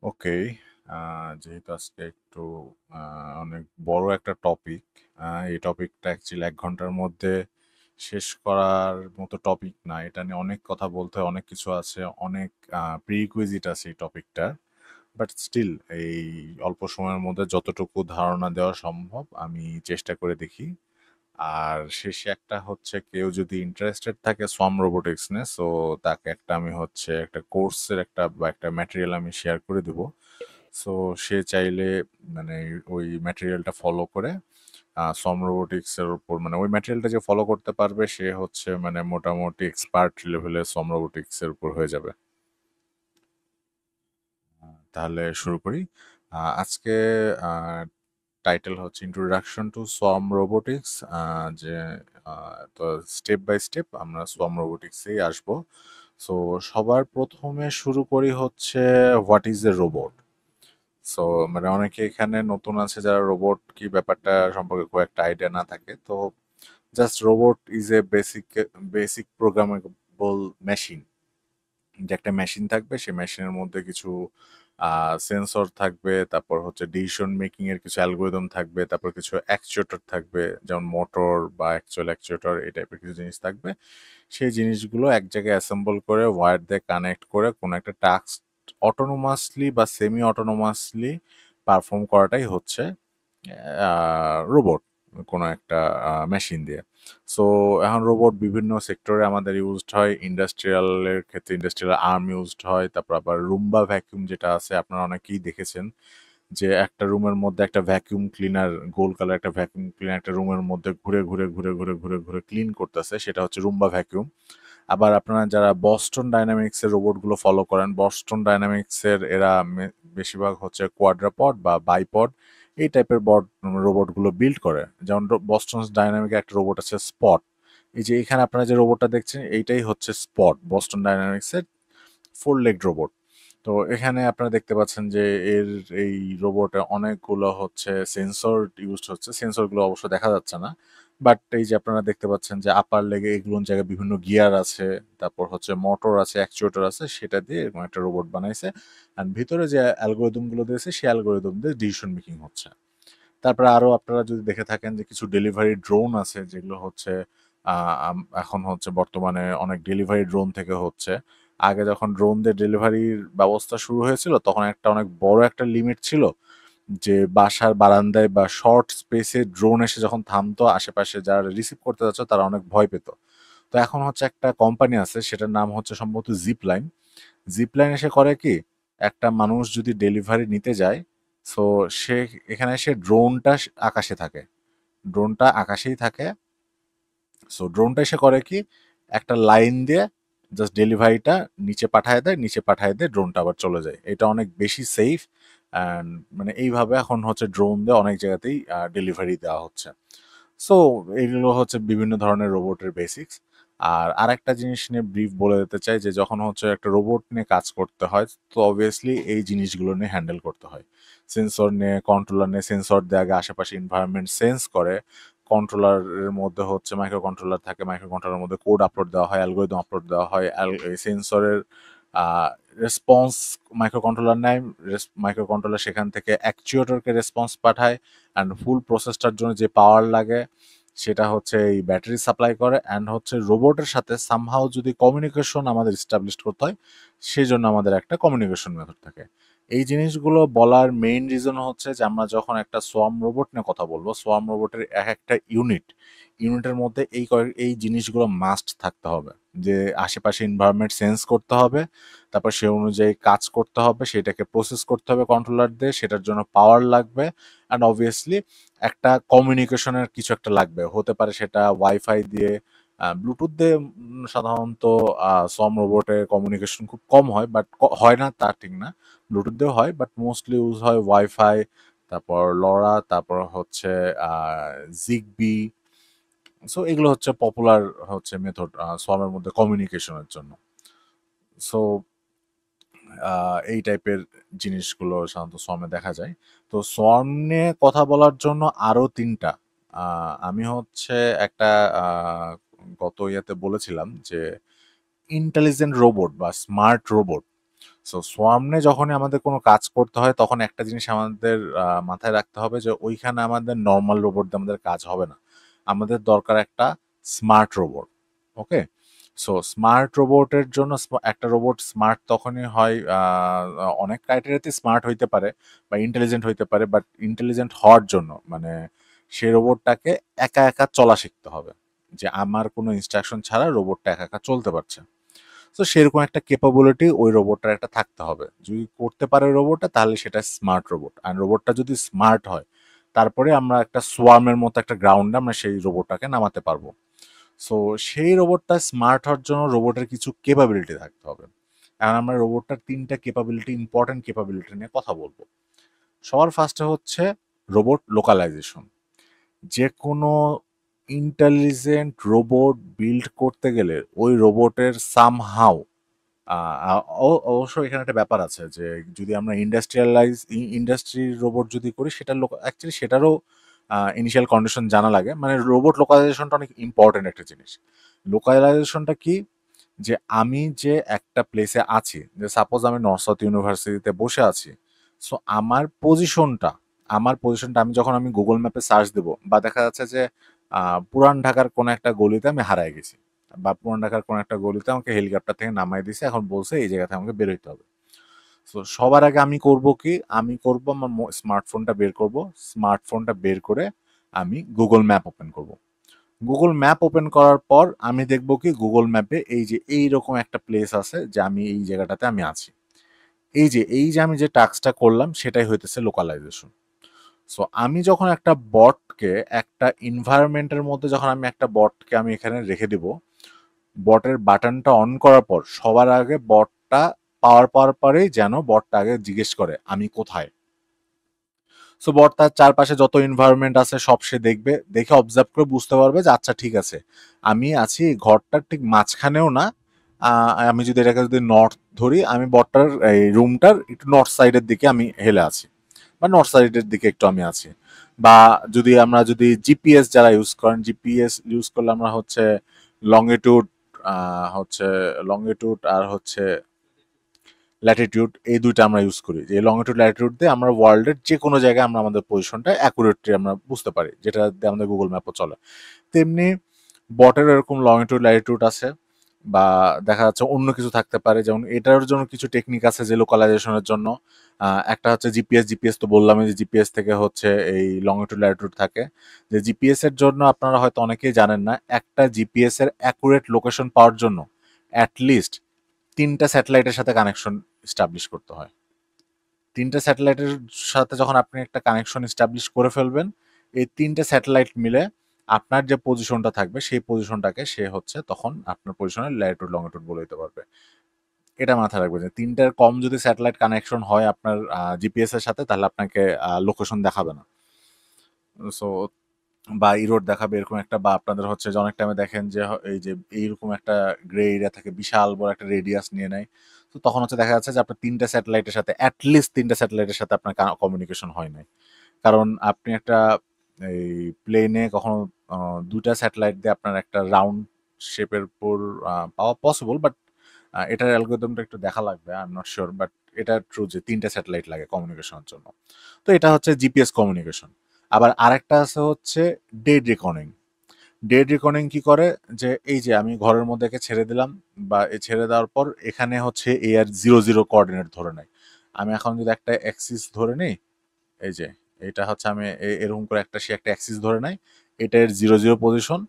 ওকে। যেহেতু আজকে একটু অনেক বড় একটা টপিক, এই টপিকটা অ্যাকচুয়ালি ১ ঘন্টার মধ্যে শেষ করার মতো টপিক না। এটা নিয়ে অনেক কথা বলতে হয়, অনেক কিছু আছে, অনেক প্রিরিকুইজিট আছে এই টপিকটার। বাট স্টিল এই অল্প সময়ের মধ্যে যতটুকু ধারণা দেওয়া সম্ভব আমি চেষ্টা করে দেখি। আর শেষে একটা হচ্ছে কেউ যদি ইন্টারেস্টেড থাকে সোয়াম রোবোটিক্স নিয়ে, সো তাকে আমি হচ্ছে একটা কোর্সের বা একটা ম্যাটেরিয়াল আমি শেয়ার করে দেবো। সো সে চাইলে মানে ওই ম্যাটেরিয়ালটা ফলো করে সোয়াম রোবোটিক্স এর উপর, মানে ওই ম্যাটেরিয়ালটা যে ফলো করতে পারবে সে হচ্ছে মানে মোটামুটি এক্সপার্ট লেভেলে সোয়াম রোবোটিক্স এর উপর হয়ে যাবে। তাহলে শুরু করি। আজকে টাইটেল হচ্ছে ইন্ট্রোডাকশন টু সোয়াম রোবোটিক্স। যে তো স্টেপ বাই স্টেপ আমরা সোয়াম রোবোটিক্সেই আসবো। সো সবার প্রথমে শুরু করি হচ্ছে what is a robot. So মানে অনেকে এখানে নতুন আছে যারা রোবট কি ব্যাপারটা সম্পর্কে খুব একটা আইডিয়া না থাকে, তো just robot is a basic programmable machine. যে একটা মেশিন থাকবে, সেই মেশিনের মধ্যে কিছু সেন্সর থাকবে, তারপর হচ্ছে ডিসিশন মেকিং এর কিছু অ্যালগোরিদম থাকবে, তারপর কিছু অ্যাকচুয়েটর থাকবে, যেমন মোটর বা অ্যাকচুয়াল অ্যাকচুয়েটর এই টাইপের কিছু জিনিস থাকবে। সেই জিনিসগুলো এক জায়গায় অ্যাসেম্বল করে ওয়্যার দিয়ে কানেক্ট করে কোনো একটা টাস্ক অটোনোমাসলি বা সেমি অটোনোমাসলি পারফর্ম করাটাই হচ্ছে রোবট, কোনো একটা মেশিন দিয়ে। সো এখন রোবট বিভিন্ন সেক্টরে আমাদের ইউজড হয়। ইন্ডাস্ট্রিয়ালের ক্ষেত্রে ইন্ডাস্ট্রিয়াল আর্ম ইউজড হয়, তারপর আবার রুম্বা ভ্যাকুয়াম যেটা আছে আপনারা অনেকেই দেখেছেন, যে একটা রুমের মধ্যে একটা ভ্যাকুয়াম ক্লিনার, গোল কালার একটা ভ্যাকুয়াম ক্লিনার একটা রুমের মধ্যে ঘুরে ঘুরে ঘুরে ঘুরে ঘুরে ঘুরে ক্লিন করতেছে, সেটা হচ্ছে রুম্বা ভ্যাকুয়াম। আবার আপনারা যারা বস্টন ডাইনামিক্স এর রোবটগুলো ফলো করেন, বস্টন ডাইনামিক্স এর এরা বেশিরভাগ হচ্ছে কোয়াড্রাপড বা বাইপড এই টাইপের রোবটগুলো বিল্ড করে। যেমন বস্টন ডাইনামিক একটা রোবট আছে স্পট। এই যে এখানে আপনারা যে রোবটটা দেখছেন এইটাই হচ্ছে স্পট, বস্টন ডাইনামিক্স এর 4 লেগড রোবট। তো এখানে আপনারা দেখতে পাচ্ছেন যে এর এই রোবটে অনেকগুলো হচ্ছে সেন্সর ইউজ হচ্ছে। সেন্সরগুলো অবশ্য দেখা যাচ্ছে না, বাট এই যে আপনারা দেখতে পাচ্ছেন যে আপার লেগে এগুলোর জায়গায় বিভিন্ন গিয়ার আছে, তারপর হচ্ছে মোটর আছে, অ্যাকচুয়েটর আছে, সেটা দিয়ে এরকম একটা রোবট বানাইছে। অ্যান্ড ভিতরে যে অ্যালগোরিদম গুলো দিয়েছে সেই অ্যালগোরিদম দিয়ে ডিসিশন মেকিং হচ্ছে। তারপরে আরো আপনারা যদি দেখে থাকেন যে কিছু ডেলিভারি ড্রোন আছে যেগুলো হচ্ছে এখন হচ্ছে বর্তমানে অনেক ডেলিভারি ড্রোন থেকে হচ্ছে। আগে যখন ড্রোনদের ডেলিভারির ব্যবস্থা শুরু হয়েছিল তখন অনেক বড় একটা লিমিট ছিল, যে বাসার বারান্দায় বা শর্ট স্পেসে ড্রোন এসে যখন থামতো, আশেপাশে যারা রিসিভ করতে যাচ্ছে তারা অনেক ভয় পেত। তো এখন হচ্ছে একটা কোম্পানি আছে, সেটার নাম হচ্ছে সম্ভবত জিপলাইন। জিপলাইন এসে করে কি, একটা মানুষ যদি ডেলিভারি নিতে যায়, সো সে এখানে সে ড্রোনটা আকাশে থাকে, ড্রোনটা আকাশেই থাকে। সো ড্রোনটা এসে করে কি, একটা লাইন দিয়ে জাস্ট ডেলিভারিটা নিচে পাঠায় দেয়, নিচে পাঠায় দিয়ে ড্রোনটা আবার চলে যায়। এটা অনেক বেশি সেফ। অ্যান্ড মানে এইভাবে এখন হচ্ছে ড্রোন দিয়ে অনেক জায়গাতেই ডেলিভারি দেওয়া হচ্ছে। সো এগুলো হচ্ছে বিভিন্ন ধরনের রোবটের বেসিক্স। আর আরেকটা জিনিস নিয়ে ব্রিফ বলে দিতে চাই, যে যখন হচ্ছে একটা রোবট নিয়ে কাজ করতে হয়, তো অবভিয়াসলি এই জিনিসগুলো নিয়ে হ্যান্ডেল করতে হয়। সেন্সর নিয়ে, কন্ট্রোলার নিয়ে, সেন্সর দিয়ে আগে আশেপাশে এনভায়রনমেন্ট সেন্স করে। কন্ট্রোলারের মধ্যে হচ্ছে মাইক্রো কন্ট্রোলার থাকে, মাইক্রো কন্ট্রোলারের মধ্যে কোড আপলোড দেওয়া হয়, অ্যালগোরিদম আপলোড দেওয়া হয়, সেন্সরের রেসপন্স মাইক্রো কন্ট্রোলার নেয়, মাইক্রো কন্ট্রোলার সেখান থেকে অ্যাকচুয়েটরকে রেসপন্স পাঠায়, অ্যান্ড ফুল প্রসেসটার জন্য যে পাওয়ার লাগে সেটা হচ্ছে এই ব্যাটারি সাপ্লাই করে। অ্যান্ড হচ্ছে রোবটের সাথে সামহাও যদি কমিউনিকেশন আমাদের এস্টাবলিশ করতে হয়, সেই জন্য আমাদের একটা কমিউনিকেশন মেথড থাকে। এই জিনিসগুলো বলার মেইন রিজন হচ্ছে যে আমরা যখন একটা সোয়াম রোবট নিয়ে কথা বলবো, সোয়াম রোবটের এক একটা ইউনিটের মধ্যে এই জিনিসগুলো মাস্ট থাকতে হবে, যে আশেপাশে এনভায়রনমেন্ট সেন্স করতে হবে, তারপর সে অনুযায়ী কাজ করতে হবে, সেটাকে প্রসেস করতে হবে কন্ট্রোলার দিয়ে, সেটার জন্য পাওয়ার লাগবে, অ্যান্ড অবভিয়াসলি একটা কমিউনিকেশনের কিছু একটা লাগবে। হতে পারে সেটা ওয়াইফাই দিয়ে, ব্লুটুথ দিয়ে সাধারণত সম রোবটে কমিউনিকেশন খুব কম হয়, বাট হয় না তা ঠিক না, ব্লুটুথ দিয়েও হয়, বাট মোস্টলি ইউজ হয় ওয়াইফাই, তারপর লরা, তারপর হচ্ছে জিগবি। সো এগুলো হচ্ছে পপুলার হচ্ছে মেথড সোয়ামের মধ্যে কমিউনিকেশনের জন্য। সো এই টাইপের জিনিসগুলো সাধারণত সোয়ামে দেখা যায়। তো সোয়াম নিয়ে কথা বলার জন্য আরো ৩টা আমি হচ্ছে একটা গত ইয়াতে বলেছিলাম যে ইন্টেলিজেন্ট রোবট বা স্মার্ট রোবট। সো সোয়ার্মে যখনই আমাদের কোনো কাজ করতে হয় তখন একটা জিনিস আমাদের মাথায় রাখতে হবে যে ওইখানে আমাদের নর্মাল রোবট দিয়ে আমাদের কাজ হবে না। আমাদের দরকার একটা স্মার্ট রোবট। ওকে? সো স্মার্ট রোবটের জন্য একটা রোবট স্মার্ট তখনই হয় অনেক ক্রাইটেরিয়াতে স্মার্ট হইতে পারে বা ইন্টেলিজেন্ট হইতে পারে। বাট ইন্টেলিজেন্ট হওয়ার জন্য মানে সেই রোবটটাকে একা, একা চলা শিখতে হবে। যে আমার কোনো ইনস্ট্রাকশন ছাড়া রোবটটা একা, একা চলতে পারছে। তো সেরকম একটা ক্যাপাবিলিটি ওই রোবটটার একটা থাকতে হবে। যদি করতে পারে রোবটটা তাহলে সেটা স্মার্ট রোবট। আর রোবটটা যদি স্মার্ট হয় তারপরে আমরা একটা সোয়ার্মের মতো একটা গ্রাউন্ডে আমরা সেই রোবটটাকে নামাতে পারবো। সো সেই রোবটটা স্মার্ট হওয়ার জন্য রোবটের কিছু ক্যাপাবিলিটি থাকতে হবে। এখন আমরা রোবটটার ৩ টা ক্যাপাবিলিটি ইম্পর্টেন্ট ক্যাপাবিলিটি নিয়ে কথা বলবো। সবার ফার্স্টে হচ্ছে রোবট লোকালাইজেশন। যেকোনো ইন্টেলিজেন্ট রোবট বিল্ড করতে গেলে ওই রোবটের সামহাউ অবশ্য এখানে একটা ব্যাপার আছে যে যদি আমরা ইন্ডাস্ট্রির রোবট যদি করি সেটা অ্যাকচুয়ালি সেটারও ইনিশিয়াল কন্ডিশন জানা লাগে। মানে রোবট লোকালাইজেশনটা অনেক ইম্পর্টেন্ট একটা জিনিস। লোকালাইজেশনটা কি? যে আমি যে একটা প্লেসে আছি, যে সাপোজ আমি নর্থ সাউথ ইউনিভার্সিটিতে বসে আছি। সো আমার পজিশনটা আমি যখন আমি গুগল ম্যাপে সার্চ দেব বা দেখা যাচ্ছে যে পুরান ঢাকার কোনো একটা গলিতে আমি হারায় গেছি বা পুরান ঢাকার কোনো একটা গলিতে আমাকে হেলিকপ্টার থেকে নামাই দিছে, এখন বলছে এই জায়গাতে আমাকে বের হইতে হবে। সো সবার আগে আমি করব কি, আমি করব আমার স্মার্টফোনটা বের করব। স্মার্টফোনটা বের করে আমি গুগল ম্যাপ ওপেন করব। গুগল ম্যাপ ওপেন করার পর আমি দেখব কি গুগল ম্যাপে এই যে এইরকম একটা প্লেস আছে যে আমি এই জায়গাটাতে আমি আছি। এই যে আমি যে টাস্কটা করলাম সেটাই হইতেছে লোকালাইজেশন। সো আমি যখন একটা বটকে একটা এনভায়রনমেন্টের মধ্যে যখন আমি একটা বটকে আমি এখানে রেখে দিব, বটের বাটনটা অন করার পর সবার আগে বটটা পাওয়ার পরেই যেন বটটা আগে জিজ্ঞেস করে আমি কোথায়। সো বট তার চারপাশে যত এনভায়রনমেন্ট আছে সব সে দেখবে, দেখে অবজার্ভ করে বুঝতে পারবে যে আচ্ছা ঠিক আছে আমি আছি এই ঘরটার ঠিক মাঝখানেও না। আমি যদি এটাকে যদি নর্থ ধরি, আমি বটটার এই রুমটার একটু নর্থ সাইডের দিকে আমি হেলে আছি বা নর্থ সাইডের দিকে একটু আমি আছি। বা আমরা যদি জিপিএস যারা ইউজ করেন, জিপিএস ইউজ করলে আমরা হচ্ছে লংগিটিউড হচ্ছে লংগিটিউড আর হচ্ছে ল্যাটিটিউড, এই দুইটা আমরা ইউজ করি। যে লংগিটিউড ল্যাটিটিউড দিয়ে আমরা ওয়ার্ল্ডের যে কোনো জায়গায় আমরা আমাদের পজিশনটা অ্যাকুরেটলি আমরা বুঝতে পারি, যেটা দিয়ে আমাদের গুগল ম্যাপও চলে। তেমনি বটের এরকম লংগিটিউড ল্যাটিটিউড আছে বা দেখা যাচ্ছে অন্য কিছু থাকতে পারে, যেমন এটার জন্য কিছু টেকনিক আছে যে লোকালাইজেশনের জন্য। একটা হচ্ছে জিপিএস তো বললামই যে জিপিএস থেকে হচ্ছে এই লংগিটিউড ল্যাটিটিউড থাকে। যে জিপিএস এর জন্য আপনারা হয়তো অনেকেই জানেন না, একটা জিপিএস এর অ্যাকুরেট লোকেশন পাওয়ার জন্য অ্যাটলিস্ট ৩টা স্যাটেলাইটের সাথে কানেকশন এস্টাবলিশ করতে হয়। ৩টা স্যাটেলাইটের সাথে যখন আপনি একটা কানেকশন এস্টাবলিশ করে ফেলবেন, এই ৩টে স্যাটেলাইট মিলে আপনার যে পজিশনটা থাকবে সেই পজিশনটাকে সে হচ্ছে তখন আপনার পজিশনের ল্যাটিটিউড লংগিটিউড বলে দিতে পারবে। এটা মাথায় রাখবেন যে ৩টার কম যদি স্যাটেলাইট কানেকশন হয় আপনার জিপিএস এর সাথে, তাহলে আপনাকে লোকেশন দেখাবে না। সো বা ইরোড দেখাবে এরকম একটা, বা আপনাদের হচ্ছে যে অনেক টাইমে দেখেন যে এই যে এইরকম একটা গ্রে এরিয়া থাকে, বিশাল বড় একটা রেডিয়াস নিয়ে নেয়। তো তখন হচ্ছে দেখা যাচ্ছে যে আপনার ৩টা স্যাটেলাইটের সাথে অ্যাটলিস্ট ৩টা স্যাটেলাইটের সাথে আপনার কমিউনিকেশন হয় নাই। কারণ আপনি একটা এই প্লেনে কখনো ২টা স্যাটেলাইট দিয়ে আপনার একটা রাউন্ড শেপের উপর পাওয়া পসিবল, বাট এটার অ্যালগরিদমটা একটু দেখা লাগবে, I am not sure. But এটা ট্রু যে ৩টা স্যাটেলাইট লাগে কমিউনিকেশনের জন্য। তো এটা হচ্ছে জিপিএস কমিউনিকেশন। আবার আরেকটা আছে হচ্ছে ডেড রেকনিং। ডেড রেকনিং কি করে, যে এই যে আমি ঘরের মধ্যে একে ছেড়ে দিলাম বা ছেড়ে দেওয়ার পর এখানে হচ্ছে এ আর 0 0 কোঅর্ডিনেট ধরে নেয়। আমি এখন যদি একটা অ্যাক্সিস ধরে নিই, এই যে এটা হচ্ছে আমি এরকম করে সে একটা অ্যাক্সিস ধরে নেয়, এটা এর 0 0 পজিশন।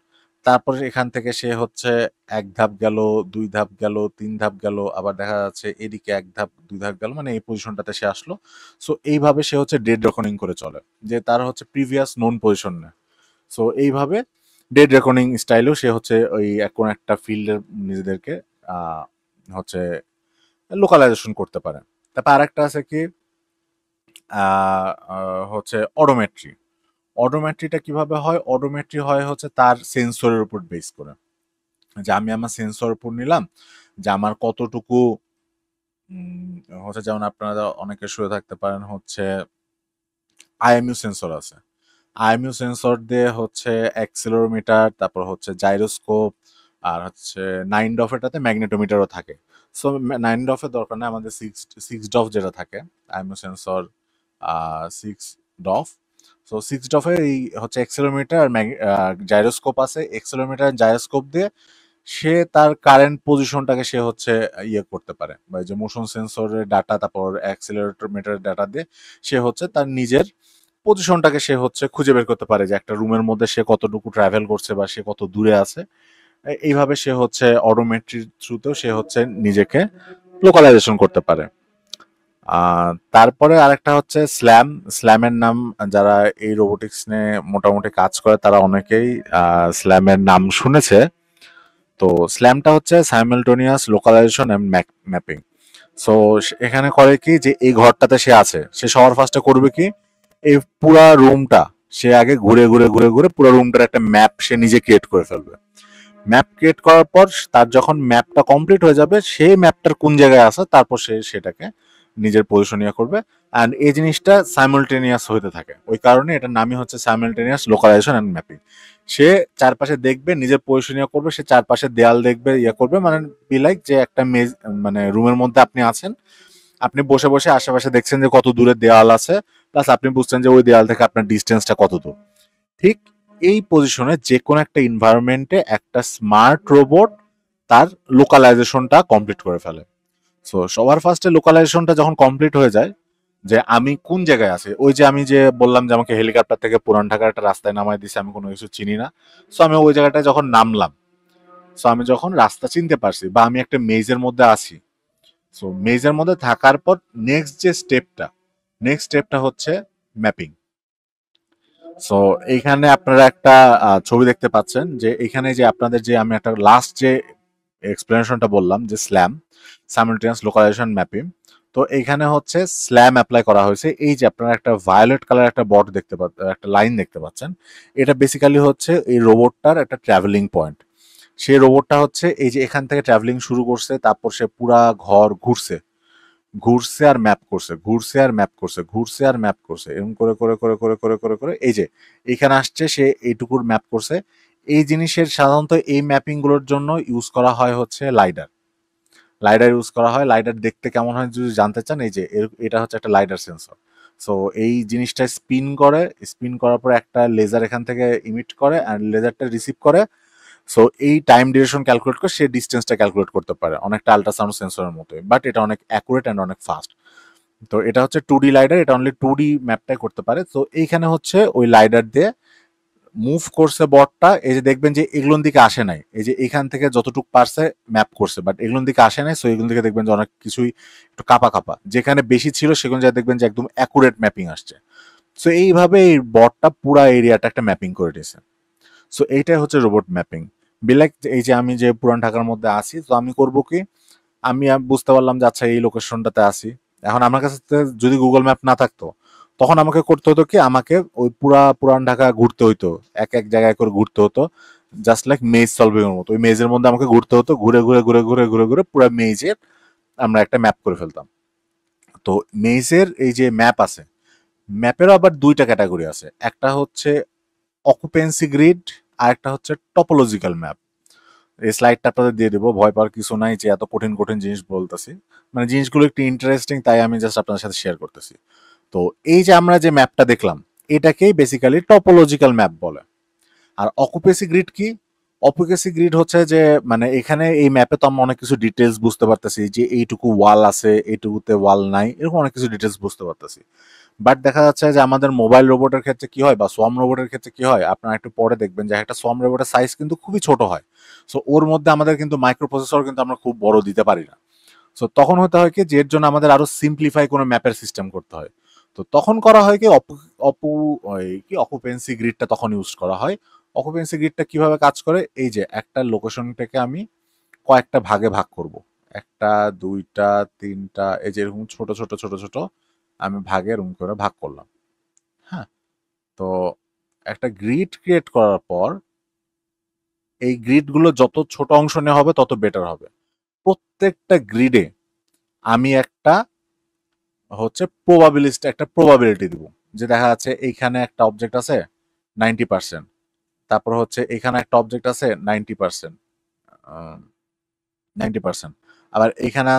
তারপরে এখান থেকে সে হচ্ছে ১ ধাপ গেল, ২ ধাপ গেল, ৩ ধাপ গেল, আবার দেখা যাচ্ছে এদিকে ১ ধাপ ২ ধাপ গেল, মানে এই পজিশনটাতে সে আসলো। সো এইভাবে সে হচ্ছে ডেড রেকনিং করে চলে, যে তার হচ্ছে প্রিভিয়াস নোন পজিশন নেয়। সো এইভাবে ডেড রেকনিং স্টাইলেও সে হচ্ছে ওই কোন একটা ফিল্ডের নিজেদেরকে আহ, হচ্ছে লোকালাইজেশন করতে পারে। তারপর আরেকটা আছে কি হচ্ছে অডোমেট্রি। অডোমেট্রিটা কিভাবে হয়? অডোমেট্রি হয় হচ্ছে তার সেন্সরের উপর বেস করে, যে আমি আমার সেন্সর উপর নিলাম যে আমার কতটুকু হচ্ছে, যেমন আপনারা অনেকে শুয়ে থাকতে পারেন হচ্ছে আইএমইউ সেন্সর আছে। আইএমইউ সেন্সর দিয়ে হচ্ছে অ্যাক্সেলেরোমিটার, তারপর হচ্ছে জাইরোস্কোপ, আর হচ্ছে 9 ডফ এটাতে ম্যাগনেটোমিটারও থাকে। সো 9 ডফের দরকার নেই, আমাদের সিক্স ডফ যেটা থাকে আইএমও সেন্সর 6 ডফ। সো 6 ডফে এই হচ্ছে অ্যাক্সেলোমিটার আর জাইরোস্কোপ আছে। অ্যাক্সেলোমিটার জাইরোস্কোপ দিয়ে সে তার কারেন্ট পজিশনটাকে সে হচ্ছে ইয়ে করতে পারে, বা এই যে মোশন সেন্সরের ডাটা, তারপর অ্যাক্সেলেরোমিটারের ডাটা দিয়ে সে হচ্ছে তার নিজের পজিশনটাকে সে হচ্ছে খুঁজে বের করতে পারে, যে একটা রুমের মধ্যে সে কতটুকু ট্রাভেল করছে বা সে কত দূরে আছে। এইভাবে সে হচ্ছে অটোমেট্রির থ্রুতেও সে হচ্ছে নিজেকে লোকালাইজেশন করতে পারে। তারপরে আরেকটা হচ্ছে স্ল্যামের নাম, যারা এই রোবোটিক্স নিয়ে মোটামুটি কাজ করে তারা অনেকেই স্ল্যামের নাম শুনেছে। তো স্ল্যামটা হচ্ছে simultaneous localisation and mapping. So এখানে করে কি, যে এই ঘরটাতে সে আছে, সে সবার ফার্স্টে করবে কি, এই পুরা রুমটা সে আগে ঘুরে ঘুরে ঘুরে ঘুরে পুরো রুমটার একটা ম্যাপ সে নিজে ক্রিয়েট করে ফেলবে। ম্যাপ ক্রিয়েট করার পর তার যখন ম্যাপটা কমপ্লিট হয়ে যাবে, সেই ম্যাপটার কোন জায়গায় আছে তারপর সে সেটাকে নিজের পজিশনিয়া করবে। অ্যান্ড এই জিনিসটা সাইমালটেনিয়াস হইতে থাকে, ওই কারণে এটার নামই হচ্ছে সাইমালটেনিয়াস লোকালাইজেশন অ্যান্ড ম্যাপিং। সে চারপাশে দেখবে, নিজের পজিশনিয়া করবে, সে চারপাশে দেয়াল দেখবে, ইয়ে করবে, মানে বি লাইক যে একটা মেজ, মানে রুমের মধ্যে আপনি আছেন, আপনি বসে বসে আশেপাশে দেখছেন যে কত দূরে দেয়াল আছে, প্লাস আপনি বুঝছেন যে ওই দেয়াল থেকে আপনার ডিস্টেন্সটা কত দূর। ঠিক এই পজিশনে যে কোনো একটা এনভায়রনমেন্টে একটা স্মার্ট রোবট তার লোকালাইজেশনটা কমপ্লিট করে ফেলে। সো সবার ফার্স্টে লোকালাইজেশনটা যখন কমপ্লিট হয়ে যায়, যে আমি কোন জায়গায় আছি, ওই যে আমি যে বললাম যে আমাকে হেলিকপ্টার থেকে পুরান ঢাকার একটা রাস্তায় নামায় দিছে, আমি কোনো কিছু চিনি না। সো আমি ওই জায়গাটায় যখন নামলাম, সো আমি যখন রাস্তা চিনতে পারছি বা আমি একটা মেজের মধ্যে আছি, সো মেজের মধ্যে থাকার পর নেক্সট স্টেপটা হচ্ছে ম্যাপিং। সো এইখানে আপনারা একটা ছবি দেখতে পাচ্ছেন, যে এখানে যে আপনাদের যে আমি একটা লাস্ট যে এক্সপ্লেনেশনটা বললাম যে সাইমালটেনিয়াস লোকালাইজেশন ম্যাপিং, তো এইখানে হচ্ছে স্ল্যাম অ্যাপ্লাই করা হয়েছে। এই যে আপনারা একটা ভায়োলেট কালার একটা বট দেখতে পাচ্ছেন, একটা লাইন দেখতে পাচ্ছেন, এটা বেসিক্যালি হচ্ছে এই রোবটটার একটা ট্রাভেলিং পয়েন্ট। সেই রোবটটা হচ্ছে এই যে এখান থেকে ট্রাভেলিং শুরু করছে, তারপর সে পুরা ঘর ঘুরছে, ঘুরছে আর ম্যাপ করছে, ঘুরছে আর ম্যাপ করছে, ঘুরছে আর ম্যাপ করছে, এরকম করে করে করে করে করে করে করে এই যে এখানে আসছে, সে এইটুকুর ম্যাপ করছে। এই জিনিসের সাধারণত এই ম্যাপিং গুলোর জন্য ইউজ করা হয় হচ্ছে লাইডার ইউজ করা হয়। লাইডার দেখতে কেমন হয় যদি জানতে চান, এই যে এটা হচ্ছে একটা লাইডার সেন্সর। সো এই জিনিসটা স্পিন করার পর একটা লেজার এখান থেকে ইমিট করে, আর লেজারটা রিসিভ করে। সো এই টাইম ডিউরেশন ক্যালকুলেট করে সে ডিস্টেন্সটা ক্যালকুলেট করতে পারে, অনেকটা আল্ট্রাসাউন্ড সেন্সরের মতোই, বাট এটা অনেক অ্যাকুরেট অ্যান্ড অনেক ফাস্ট। তো এটা হচ্ছে 2D লাইডার, এটা অনলি 2D ম্যাপটাই করতে পারে। তো এইখানে হচ্ছে ওই লাইডার দিয়ে মুভ করছে বটটা, এই যে দেখবেন যে এগুলোর দিকে আসে নাই, এই যে এখান থেকে যতটুকু পারছে ম্যাপ করছে, বাট এগুলোর দিকে আসে নাই। সো এগুলো দিকে দেখবেন যে অনেক কিছুই একটু কাপা কাপা, যেখানে বেশি ছিল সেখানে যা দেখবেন যে একদম অ্যাকুরেট ম্যাপিং আসছে। সো এইভাবে এই বটটা পুরা এরিয়াটা একটা ম্যাপিং করে দিয়েছে। সো এইটাই হচ্ছে রোবট ম্যাপিং। বিলাইক এই যে আমি যে পুরান ঢাকার মধ্যে আছি, তো আমি করব কি, আমি বুঝতে পারলাম যে আচ্ছা এই লোকেশনটাতে আছি। এখন আমার কাছে যদি গুগল ম্যাপ না থাকতো, তখন আমাকে করতে হতো কি, আমাকে ওই পুরান ঢাকা ঘুরতে হইতো, এক এক জায়গায় করে ঘুরতে হতো, জাস্ট লাইক মেজ সলভিং এর মতো। ওই মেজের মধ্যে আমাকে ঘুরতে হতো, ঘুরে ঘুরে ঘুরে ঘুরে ঘুরে ঘুরে পুরো মেজের আমরা একটা ম্যাপ করে ফেলতাম। তো মেজের এই যে ম্যাপ আছে, ম্যাপেরও আবার দুইটা ক্যাটাগরি আছে, একটা হচ্ছে অকুপেন্সি গ্রিড, আর একটা হচ্ছে টপোলজিক্যাল ম্যাপ। এই স্লাইডটা আপনাদের দিয়ে দেবো, ভয় পাওয়ার কিছু নাই যে এত কঠিন কঠিন জিনিস বলতেছি, মানে জিনিসগুলো একটু ইন্টারেস্টিং তাই আমি জাস্ট আপনাদের সাথে শেয়ার করতেছি। তো এই যে আমরা যে ম্যাপটা দেখলাম, এটাকেই বেসিক্যালি টপোলজিক্যাল ম্যাপ বলে। আর অকুপেসি গ্রিড কি? অকুপেসি গ্রিড হচ্ছে যে, মানে এখানে এই ম্যাপে তো আমরা অনেক কিছু ডিটেলস বুঝতে পারতেছি, যে এইটুকু ওয়াল আছে, এইটুকুতে ওয়াল নাই, এরকম অনেক কিছু ডিটেলস বুঝতে পারতেছি। বাট দেখা যাচ্ছে যে আমাদের মোবাইল রোবটের ক্ষেত্রে কি হয়, বা সোয়াম রোবটের ক্ষেত্রে কি হয়, আপনারা একটু পরে দেখবেন যে একটা সোয়াম রোবটের সাইজ কিন্তু খুবই ছোট হয়। সো ওর মধ্যে আমাদের কিন্তু মাইক্রো প্রসেসর কিন্তু আমরা খুব বড় দিতে পারি না। সো তখন হতে হয় কি, যে এর জন্য আমাদের আরো সিম্পলিফাই কোনো ম্যাপের সিস্টেম করতে হয়। তো তখন করা হয় কি, অপু কি অকুপেন্সি গ্রিডটা তখন ইউজ করা হয়। অকুপেন্সি গ্রিডটা কিভাবে কাজ করে, এই যে একটা লোকেশনটাকে আমি কয়েকটা ভাগে ভাগ করব, একটা, দুইটা, তিনটা, এই যে এরকম ছোট ছোট ছোট ছোট আমি ভাগে এরকম করে ভাগ করলাম। হ্যাঁ, তো একটা গ্রিড ক্রিয়েট করার পর এই গ্রিডগুলো যত ছোট অংশ নেওয়া হবে তত বেটার হবে। প্রত্যেকটা গ্রিডে আমি একটা প্রবাবিলিটি দিব, যে দেখা যাচ্ছে এইখানে একটা অবজেক্ট আছে 90%, তারপর হচ্ছে এখানে একটা অবজেক্ট আছে 90%, 90%, আবার এখানে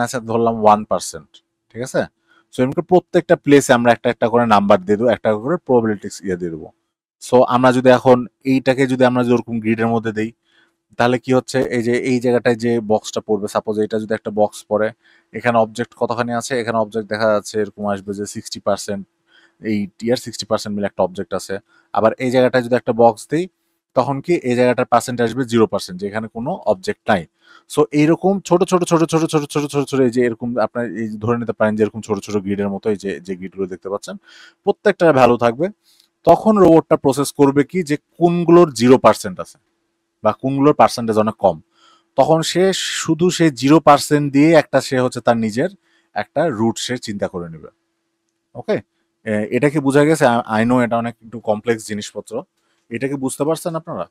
আছে ধরলাম 1%। ঠিক আছে? সো এরকম করে প্রত্যেকটা প্লেসে আমরা একটা একটা করে নাম্বার দিয়ে দেবো, একটা করে প্রবাবিলিটি ইয়ে দিয়ে দেবো। সো আমরা যদি এখন এইটাকে যদি আমরা ওরকম গ্রিডের মধ্যে দেই, তাহলে কি হচ্ছে, এই যে এই জায়গাটায় যে বক্সটা পড়বে, সাপোজ এটা যদি একটা বক্স পড়ে, এখানে অবজেক্ট কতখানি আছে, এখানে অবজেক্ট দেখা যাচ্ছে এরকম আসবে যে 60%, এই টিয়ার 60% মিলে একটা অবজেক্ট আছে। আবার এই জায়গাটায় যদি একটা বক্স দিই, তখন কি এই জায়গাটার পার্সেন্ট আসবে 0%, যেখানে কোনো অবজেক্ট নাই। সো এইরকম ছোট ছোট ছোট ছোট ছোট ছোট ছোট ছোট এই যে এরকম আপনার এই যে ধরে নিতে পারেন যে এরকম ছোট ছোট গ্রিডের মতো এই যে যে গ্রিডগুলো দেখতে পাচ্ছেন, প্রত্যেকটার ভ্যালু থাকবে। তখন রোবটটা প্রসেস করবে কি, যে কোনগুলোর 0% আছে বা কোনগুলোর পার্সেন্টেজ অনেক কম, তখন সে শুধু সে 0% দিয়ে একটা সে হচ্ছে তার নিজের একটা রুট সে চিন্তা করে নেবে। ওকে, এটা কি বোঝা গেছে? আই নো এটা অনেক একটু কমপ্লেক্স জিনিসপত্র, এটা কি বুঝতে পারছেন আপনারা?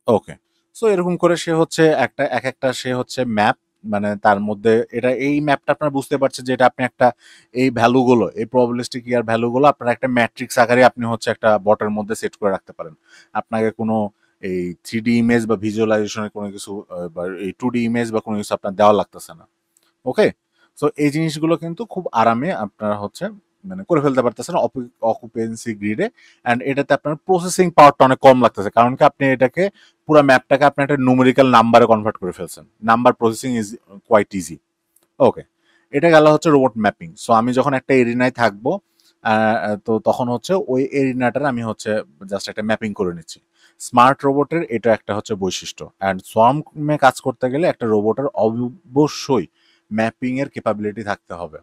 ওকে। সো এরকম করে সে হচ্ছে একটা এক একটা সে হচ্ছে ম্যাপ, মানে তার মধ্যে এটা এই ম্যাপটা আপনারা বুঝতে পারছেন যে এটা আপনি একটা এই ভ্যালুগুলো, এই প্রবাবিলিস্টিক ইয়ার ভ্যালুগুলো আপনার একটা ম্যাট্রিক্স আকারে আপনি হচ্ছে একটা বটের মধ্যে সেট করে রাখতে পারেন। আপনাকে কোনো এই 3D ইমেজ বা ভিজুয়ালাইজেশনের কোনো কিছু বা এই 2D ইমেজ বা কোনো কিছু আপনার দেওয়া লাগতেছে না। ওকে, সো এই জিনিসগুলো কিন্তু খুব আরামে আপনারা হচ্ছে মানে করে ফেলতে পারতেছেন অকুপেন্সি গ্রিডে। অ্যান্ড এটাতে আপনার প্রসেসিং পাওয়ারটা অনেক কম লাগতেছে, কারণ কি আপনি এটাকে পুরো ম্যাপটাকে আপনি একটা নুমেরিক্যাল নাম্বারে কনভার্ট করে ফেলছেন। Number processing is quite easy. Okay, এটা গেল হচ্ছে রোবট ম্যাপিং। সো আমি যখন একটা এরিনায় থাকবো, তো তখন হচ্ছে ওই এরিনাটার আমি হচ্ছে জাস্ট একটা ম্যাপিং করে নিচ্ছি। স্মার্ট রোবটের এটা একটা হচ্ছে বৈশিষ্ট্য। অ্যান্ড সোয়ার্মে কাজ করতে গেলে একটা রোবটের অবশ্যই ম্যাপিং এর ক্যাপাবিলিটি থাকতে হবে।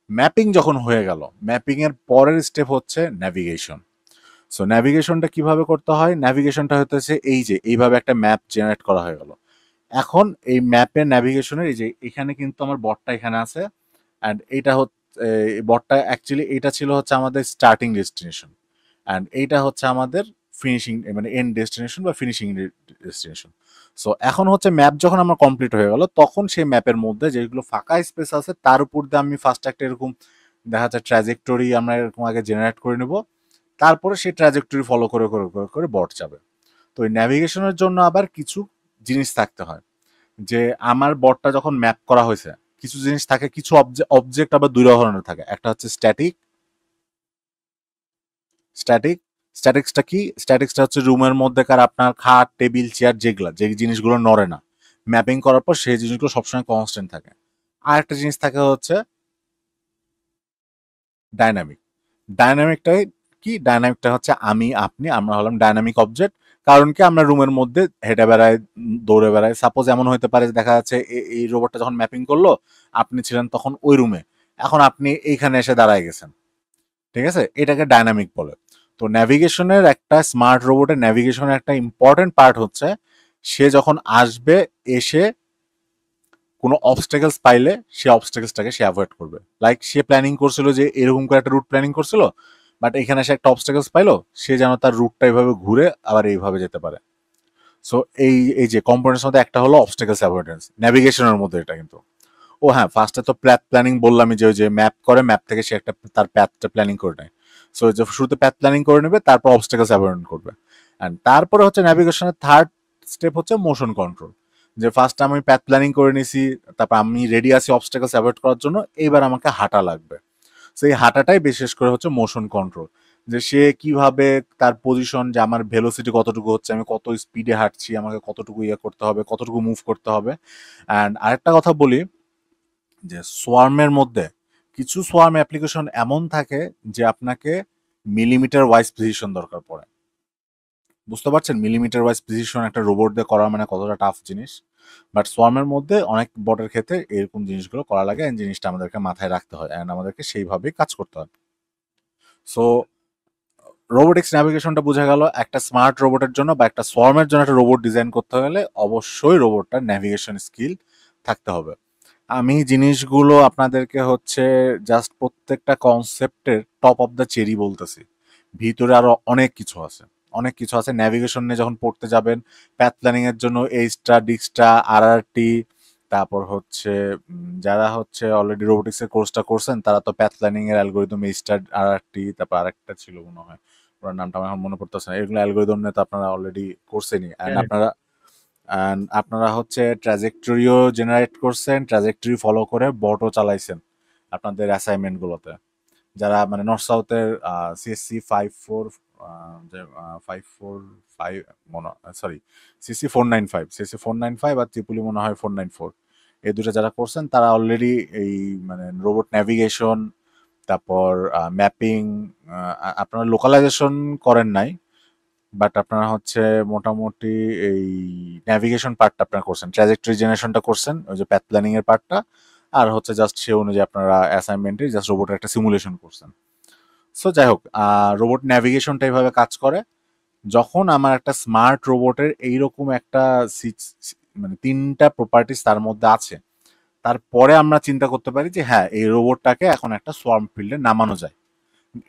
ম্যাপিং যখন হয়ে গেল, ম্যাপিং এর পরের স্টেপ হচ্ছে ন্যাভিগেশন। সো ন্যাভিগেশনটা কিভাবে করতে হয়? ন্যাভিগেশনটা হতেছে এই যে এইভাবে একটা ম্যাপ জেনারেট করা হয়ে গেল। এখন এই ম্যাপের ন্যাভিগেশনের এই যে এখানে কিন্তু আমার বটটা এখানে আছে। অ্যান্ড এইটা হচ্ছে বটটা অ্যাকচুয়ালি এটা ছিল হচ্ছে আমাদের স্টার্টিং ডেস্টিনেশন, অ্যান্ড এইটা হচ্ছে আমাদের ফিনিশিং মানে এন্ড ডেস্টিনেশন বা ফিনিশিং ডেস্টিনেশন। সো এখন হচ্ছে ম্যাপ যখন আমার কমপ্লিট হয়ে গেল, তখন সেই ম্যাপের মধ্যে যেগুলো ফাঁকা স্পেস আছে তার উপর দিয়ে আমি ফার্স্ট একটা এরকম দেখা যাচ্ছে ট্র্যাজেক্টরি আমরা এরকম আগে জেনারেট করে নেব। তারপরে সেই ট্র্যাজেক্টরি ফলো করে করে করে করে বট যাবে। তো এই ন্যাভিগেশনের জন্য আবার কিছু জিনিস থাকতে হয়। যে আমার বটটা যখন ম্যাপ করা হয়েছে, কিছু জিনিস থাকে, কিছু অবজেক্ট আবার দুই ধরনের থাকে। একটা হচ্ছে স্ট্যাটিক। স্ট্যাটিক স্ট্যাটিক্সটা কি? স্ট্যাটিক্সটা হচ্ছে রুমের মধ্যেকার আপনার খাট টেবিল চেয়ার যেগুলা যে জিনিসগুলো নড়ে না, ম্যাপিং করার পর সেই জিনিসগুলো সবসময় কনস্ট্যান্ট থাকে। আর একটা জিনিস থাকে হচ্ছে ডাইনামিক। ডাইনামিকটাই কি? ডাইনামিকটা হচ্ছে আমি আপনি আমরা হলাম ডাইনামিক অবজেক্ট। কারণ কি আমরা রুমের মধ্যে হেঁটে বেড়াই, দৌড়ে বেড়াই। সাপোজ এমন হতে পারে যে দেখা যাচ্ছে এই রোবটটা যখন ম্যাপিং করলো, আপনি ছিলেন তখন ওই রুমে, এখন আপনি এইখানে এসে দাঁড়ায় গেছেন। ঠিক আছে, এটাকে ডাইনামিক বলে। তো ন্যাভিগেশনের একটা স্মার্ট রোবটের ন্যাভিগেশনের একটা ইম্পর্টেন্ট পার্ট হচ্ছে সে যখন আসবে, এসে কোনো অবস্টেকলস পাইলে সে অবস্টেকলসটাকে সে অ্যাভয়েড করবে। লাইক সে প্ল্যানিং করছিল যে এরকম করে একটা রুট প্ল্যানিং করছিল, বাট এখানে সে একটা অবস্টেকলস পাইলো, সে যেন তার রুটটা এইভাবে ঘুরে আবার এইভাবে যেতে পারে। সো এই এই যে কম্পোনেন্টস মধ্যে একটা হলো অবস্টেকলস অ্যাভয়েডেন্স ন্যাভিগেশনের মধ্যে, এটা কিন্তু। ও হ্যাঁ, ফার্স্টে তো প্যাথ প্ল্যানিং বললামই, যে ওই যে ম্যাপ করে, ম্যাপ থেকে সে একটা তার প্যাথটা প্ল্যানিং করে নেয়। সো যে শুরুতে প্যাথ প্ল্যানিং করে নেবে, তারপর অবস্টেকলস অ্যাভয়েড করবে। অ্যান্ড তারপরে হচ্ছে ন্যাভিগেশনের থার্ড স্টেপ হচ্ছে মোশন কন্ট্রোল। যে ফার্স্ট আমি প্যাথ প্ল্যানিং করে নিছি, তারপর আমি রেডি আছি অবস্টেকলস অ্যাভয়েড করার জন্য, এইবার আমাকে হাঁটা লাগবে। সেই হাঁটাটাই বিশেষ করে হচ্ছে মোশন কন্ট্রোল। যে সে কিভাবে তার পজিশন, যে আমার ভেলোসিটি কতটুকু হচ্ছে, আমি কত স্পিডে হাঁটছি, আমাকে কতটুকু ইয়ে করতে হবে, কতটুকু মুভ করতে হবে। অ্যান্ড আরেকটা কথা বলি, যে সোয়ার্মের মধ্যে কিছু সোয়ার্ম অ্যাপ্লিকেশন এমন থাকে যে আপনাকে মিলিমিটার ওয়াইজ প্রিসিশন দরকার পড়ে। বুঝতে পারছেন মিলিমিটার ওয়াইজ প্রিসিশন একটা রোবট দিয়ে করা মানে কতটা টাফ জিনিস। বাট সোয়ার্মের মধ্যে অনেক বটের ক্ষেত্রে এরকম জিনিসগুলো করা লাগে, এন্ড জিনিসটা আমাদেরকে মাথায় রাখতে হয়, অ্যান্ড আমাদেরকে সেইভাবেই কাজ করতে হয়। সো রোবোটিক্স ন্যাভিগেশনটা বোঝা গেল। একটা স্মার্ট রোবটের জন্য বা একটা সোয়ার্মের জন্য একটা রোবট ডিজাইন করতে হলে অবশ্যই রোবটটার ন্যাভিগেশন স্কিল থাকতে হবে। আমি জিনিসগুলো আপনাদেরকে হচ্ছে জাস্ট প্রত্যেকটা কনসেপ্টের টপ অফ দ্য চেরি বলতেছি, ভিতরে আরো অনেক কিছু আছে। অনেক কিছু আছে ন্যাভিগেশন নিয়ে যখন পড়তে যাবেন। প্যাথ প্ল্যানিং এর জন্য এইচটা ডিক্সটা আরআরটি, তারপর হচ্ছে যারা হচ্ছে অলরেডি রোবোটিক্স এর কোর্সটা করছেন তারা তো প্যাথ প্ল্যানিং এর অ্যালগোরিদম এইচটা আরআরটি, তারপর আরেকটা ছিল মনে হয় পুরো নামটা আমার এখন মনে পড়তেছে না। এগুলো অ্যালগরিদম নিয়ে তো আপনারা অলরেডি করছেনই। অ্যান্ড হ্যাঁ, আপনারা হচ্ছে ট্র্যাজেক্টরিও জেনারেট করছেন, ট্র্যাজেক্টরি ফলো করে বটও চালাইছেন আপনাদের অ্যাসাইনমেন্টগুলোতে। যারা মানে নর্থ সাউথের সিএসসি 54 যে 545 মনে সরি সিএসসি 495, সিএসসি 495 আর ত্রিপুলি মনে হয় 494, এই দুটো যারা করছেন তারা অলরেডি এই মানে রোবট ন্যাভিগেশন, তারপর ম্যাপিং, আপনারা লোকালাইজেশন করেন নাই, বাট আপনারা হচ্ছে মোটামুটি এই ন্যাভিগেশন পার্টটা আপনারা করছেন, ট্র্যাজেক্টরি জেনারেশনটা করছেন, ওই যে প্যাথ প্ল্যানিং এর পার্টটা, আর হচ্ছে জাস্ট সে অনুযায়ী আপনারা অ্যাসাইনমেন্টে জাস্ট রোবটের একটা সিমুলেশন করছেন। সো যাই হোক, রোবট ন্যাভিগেশনটা এইভাবে কাজ করে। যখন আমার একটা স্মার্ট রোবটের এইরকম একটা মানে 3টা প্রপার্টিস তার মধ্যে আছে, তারপরে আমরা চিন্তা করতে পারি যে হ্যাঁ এই রোবটটাকে এখন একটা সোয়ার্ম ফিল্ডে নামানো যায়।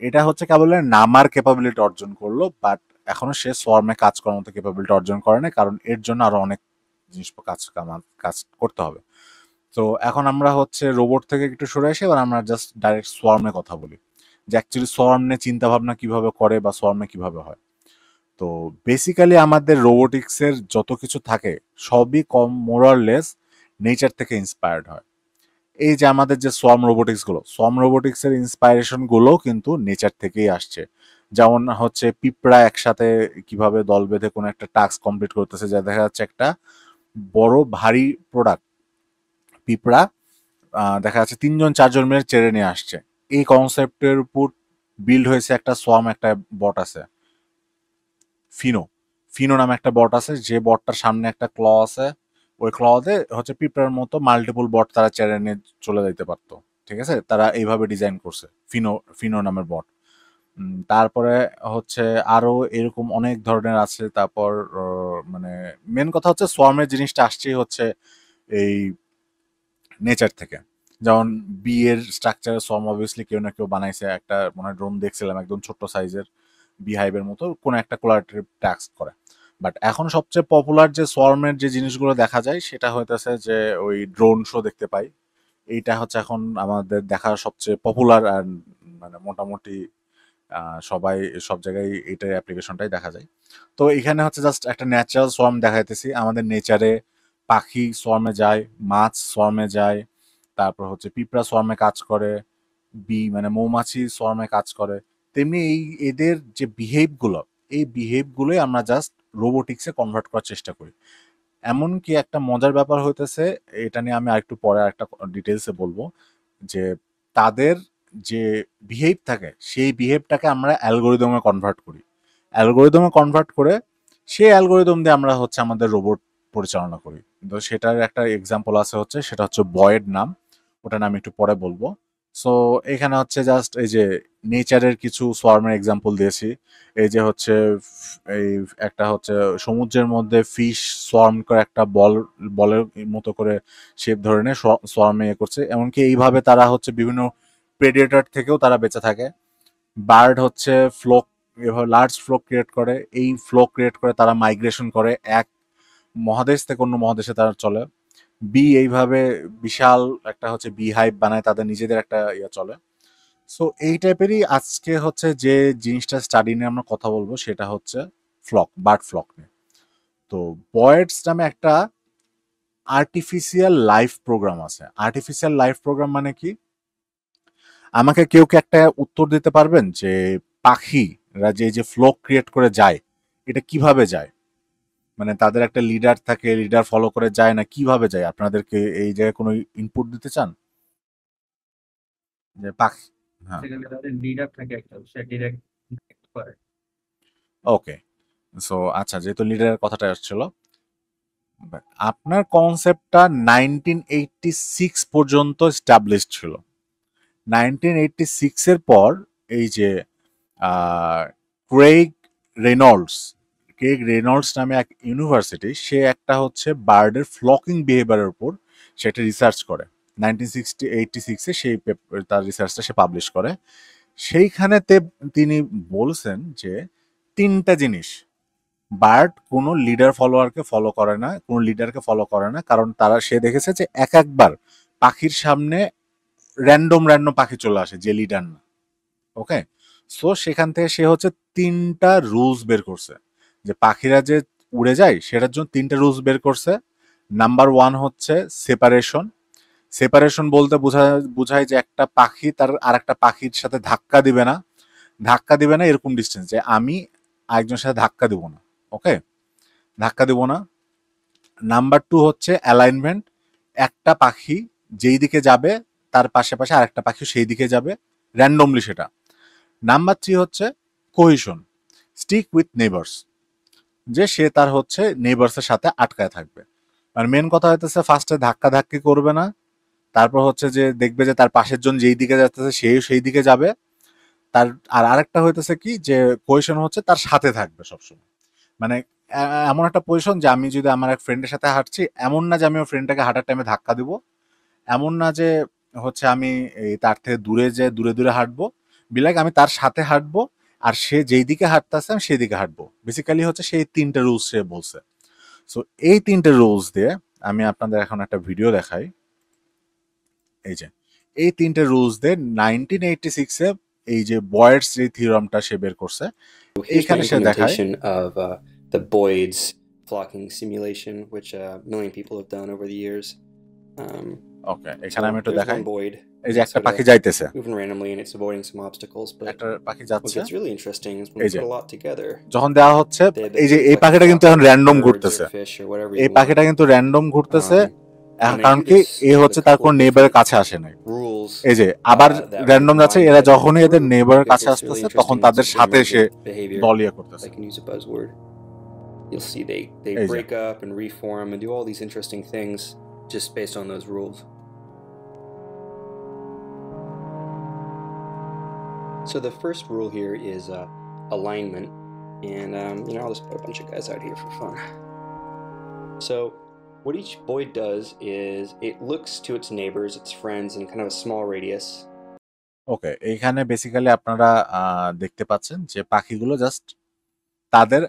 এটা হচ্ছে কেবল নামার ক্যাপাবিলিটি অর্জন করলো, বাট এখনো সে সোয়ার্মে কাজ করার মতো ক্যাপাবিলিটি অর্জন করে না, কারণ এর জন্য আরো অনেক জিনিস কাজ করতে হবে। তো এখন আমরা হচ্ছে রোবট থেকে একটু সরে আসি, এবার আমরা জাস্ট ডাইরেক্ট সোয়ার্মে কথা বলি, যে অ্যাকচুয়ালি সোয়ার্ম নিয়ে চিন্তা ভাবনা কিভাবে করে বা সোয়ার্মে কিভাবে হয়। তো বেসিক্যালি আমাদের রোবোটিক্সের যত কিছু থাকে সবই কম মোরাললেস নেচার থেকে ইন্সপায়ার্ড হয়। এই যে আমাদের যে সোয়ার্ম রোবোটিক্স এর ইন্সপাইরেশন গুলো কিন্তু নেচার থেকেই আসছে। যেমন হচ্ছে পিঁপড়া একসাথে কিভাবে দল বেঁধে কোনো একটা টাস্ক কমপ্লিট করতেছে, যা দেখা যাচ্ছে একটা বড় ভারী প্রোডাক্ট পিঁপড়া দেখা যাচ্ছে 3-4জন মিলে চেড়ে নিয়ে আসছে। এই কনসেপ্টের উপর বিল্ড হয়েছে একটা সোয়ার্ম, একটা বট আছে ফিনো। ফিনো নামে একটা বট আছে, যে বটটার সামনে একটা ক্ল আছে, ওই ক্লতে হচ্ছে পিঁপড়ার মতো মাল্টিপল বট তারা চেড়ে নিয়ে চলে যাইতে পারতো। ঠিক আছে, তারা এইভাবে ডিজাইন করছে ফিনো, ফিনো নামের বট। তারপরে হচ্ছে আরো এরকম অনেক ধরনের আছে। তারপর মানে মেন কথা হচ্ছে সোয়ার্মের জিনিসটা আসছেই হচ্ছে এই নেচার থেকে। যেমন বিয়ের স্ট্রাকচার সোয়ার্ম অবভিয়াসলি কেউ না কেউ বানাইছে। একটা মনে হয় ড্রোন দেখছিলাম একদম ছোট্ট সাইজের বিহাইভের মতো কোন একটা কোলারেটিভ টাস্ক করে। বাট এখন সবচেয়ে পপুলার যে সোয়ার্মের যে জিনিসগুলো দেখা যায় সেটা হইতেছে যে ওই ড্রোন শো দেখতে পাই। এইটা হচ্ছে এখন আমাদের দেখার সবচেয়ে পপুলার, আর মানে মোটামুটি সবাই সব জায়গায় এইটার অ্যাপ্লিকেশনটাই দেখা যায়। তো এখানে হচ্ছে জাস্ট একটা ন্যাচারাল সোয়ার্ম দেখাইতেছি। আমাদের নেচারে পাখি সোয়ার্মে যায়, মাছ সোয়ার্মে যায়, তারপর হচ্ছে পিঁপড়া সোয়ার্মে কাজ করে, মানে মৌমাছি সোয়ার্মে কাজ করে। তেমনি এই এদের যে বিহেভগুলো, এই বিহেভগুলোই আমরা জাস্ট রোবোটিক্সে কনভার্ট করার চেষ্টা করি। এমনকি একটা মজার ব্যাপার হইতেছে, এটা নিয়ে আমি আরেকটু পরে আরেকটা ডিটেলসে বলবো, যে তাদের যে বিহেভ থাকে সেই বিহেভটাকে আমরা অ্যালগোরিদমে কনভার্ট করি। অ্যালগোরিদমে কনভার্ট করে সেই অ্যালগোরিদম দিয়ে আমরা হচ্ছে আমাদের রোবট পরিচালনা করি। তো সেটার একটা এক্সাম্পল আছে, হচ্ছে সেটা হচ্ছে বয়েড নাম, ওটা আমি একটু পরে বলবো। সো এখানে হচ্ছে জাস্ট এই যে নেচারের কিছু সোয়ার্মের এক্সাম্পল দিয়েছি। এই যে হচ্ছে এই একটা হচ্ছে সমুদ্রের মধ্যে ফিশ সোয়ার্ম করে একটা বলের মতো করে শেপ ধরে নিয়ে সোয়ার্মে ইয়ে করছে। এমনকি এইভাবে তারা হচ্ছে বিভিন্ন প্রেডিয়েটর থেকেও তারা বেঁচে থাকে। বার্ড হচ্ছে ফ্লোক, এভাবে লার্জ ফ্লোক ক্রিয়েট করে, এই ফ্লোক ক্রিয়েট করে তারা মাইগ্রেশন করে এক মহাদেশ থেকে অন্য মহাদেশে তারা চলে। বি এইভাবে বিশাল একটা হচ্ছে বি হাইভ বানায়, তাদের নিজেদের একটা ইয়ে চলে। সো এই টাইপেরই আজকে হচ্ছে যে জিনিসটা স্টাডি নিয়ে আমরা কথা বলবো সেটা হচ্ছে বার্ড ফ্লক নিয়ে। তো বয়েডস নামে একটা আর্টিফিশিয়াল লাইফ প্রোগ্রাম আছে। আর্টিফিশিয়াল লাইফ প্রোগ্রাম মানে কি? আমাকে কেউ কি একটা উত্তর দিতে পারবেন যে পাখিরা যে যে ফ্লক ক্রিয়েট করে যায় এটা কিভাবে যায়? মানে তাদের একটা লিডার থাকে, লিডার ফলো করে যায়, না কিভাবে যায়? আপনাদেরকে এই জায়গায় কোনো ইনপুট দিতে চান যে পাখি? হ্যাঁ, সেখানে তাদের লিডার থাকে একটা, সে ডিরেক্ট করে। ওকে। সো আচ্ছা, যেহেতু লিডারের কথাটা আসছিল, আপনার কনসেপ্টটা 1986 পর্যন্ত স্টাবলিশড ছিল। 1986 এর পর এই যে আহ, ক্রেইগ রেনল্ডস ক্রেইগ রেনল্ডস নামে এক ইউনিভার্সিটি, সে একটা হচ্ছে বার্ডের ফ্লকিং বিহেভিয়ারের উপর সেটা রিসার্চ করে। 1986-এ সেই তার রিসার্চটা সে পাবলিশ করে। সেইখানে তিনি বলছেন যে 3টা জিনিস বার্ড কোনো লিডার ফলোয়ারকে ফলো করে না, কোনো লিডারকে ফলো করে না, কারণ সে দেখেছে যে একবার পাখির সামনে র্যান্ডম র্যান্ডম পাখি চলে আসে যে লিডার না। ওকে, সো সেখান থেকে সে হচ্ছে 3টা রুলস বের করছে যে পাখিরা যে উড়ে যায় সেটার জন্য 3টা রুলস বের করছে। নাম্বার 1 হচ্ছে সেপারেশন। সেপারেশন বলতে বোঝায় যে একটা পাখি তার আরেকটা পাখির সাথে ধাক্কা দিবে না এরকম ডিস্টেন্স, যে আমি আরেকজনের সাথে ধাক্কা দিব না। ওকে, ধাক্কা দিব না। নাম্বার 2 হচ্ছে অ্যালাইনমেন্ট। একটা পাখি যেই দিকে যাবে তার পাশে পাশে আরেকটা পাখি সেই দিকে যাবে, র্যান্ডমলি সেটা। নাম্বার 3 হচ্ছে কোহিশন, স্টিক উইথ নেইবার্স, যে সে তার হচ্ছে নেইবার্সের সাথে আটকায় থাকবে। আর মেন কথা হইতেছে ফার্স্টে ধাক্কা ধাক্কি করবে না, তারপর হচ্ছে যে দেখবে যে তার পাশের জন যেই দিকে যাচ্ছে সেও সেই দিকে যাবে। তার আর আরেকটা হইতেছে কি যে কোহেশন হচ্ছে তার সাথে থাকবে সবসময়। মানে এমন একটা পজিশন যে আমি যদি আমার এক ফ্রেন্ডের সাথে হাঁটছি, এমন না যে আমি ওর ফ্রেন্ডটাকে হাঁটার টাইমে ধাক্কা দিব, এমন না যে হচ্ছে আমি এই তার থেকে দূরে দূরে হাঁটবো, বিলাক আমি তার সাথে হাঁটবো, আর সে যেই দিকে হাঁটতেছে আমি সেই দিকে হাঁটবো। বেসিক্যালি হচ্ছে সেই 3টে রুলস সে বলছে। সো এই 3টে রুলস দিয়ে আমি আপনাদের এখন একটা ভিডিও দেখাই। এই যে এই 3টে রুলস দিয়ে 1986-এ এই যে বয়েডস যে থিওরামটা সে বের করছে, Here's my এইখানে সে দেখায় implementation of the Boyd's flocking simulation, which a million people have done over the years. Okay, So এখানে আমি একটু there's দেখাই। one Boyd. এই যে It's একটা sort পাখি of যাইতেছে, moving randomly and it's avoiding some obstacles. But একটা পাখি what যাচ্ছে, gets really interesting is when এই we যে put a lot together. যখন দেওয়া হচ্ছে They এই যে behave এই like a পাখিটা কিন্তু flock এখন of র্যান্ডম birds ঘুরতেছে, or fish or whatever এই you পাখিটা want. কিন্তু র্যান্ডম ঘুরতেছে, And they কারণ do কি this এ with হচ্ছে a তার couple কোন of নেইবারের different কাছে আসে নাই। rules এই যে আবার that are র্যান্ডম যাচ্ছে, combined এরা by the যখনই whole এদের group নেইবারের because কাছে it's really আসতেছে তখন interesting. তাদের This is সাথে সে emergent behavior. দলিয়া I করতেছে। can use a buzzword. You'll see they এই যে break up and reform and do all these interesting things just based on those rules. So the first rule here is alignment, and I'll just put a bunch of guys out here for fun. So what each Boyd does is it looks to its neighbors, its friends, in kind of a small radius. ওকে, এইখানে basically আপনারা দেখতে পাচ্ছেন যে পাখিগুলো just তাদের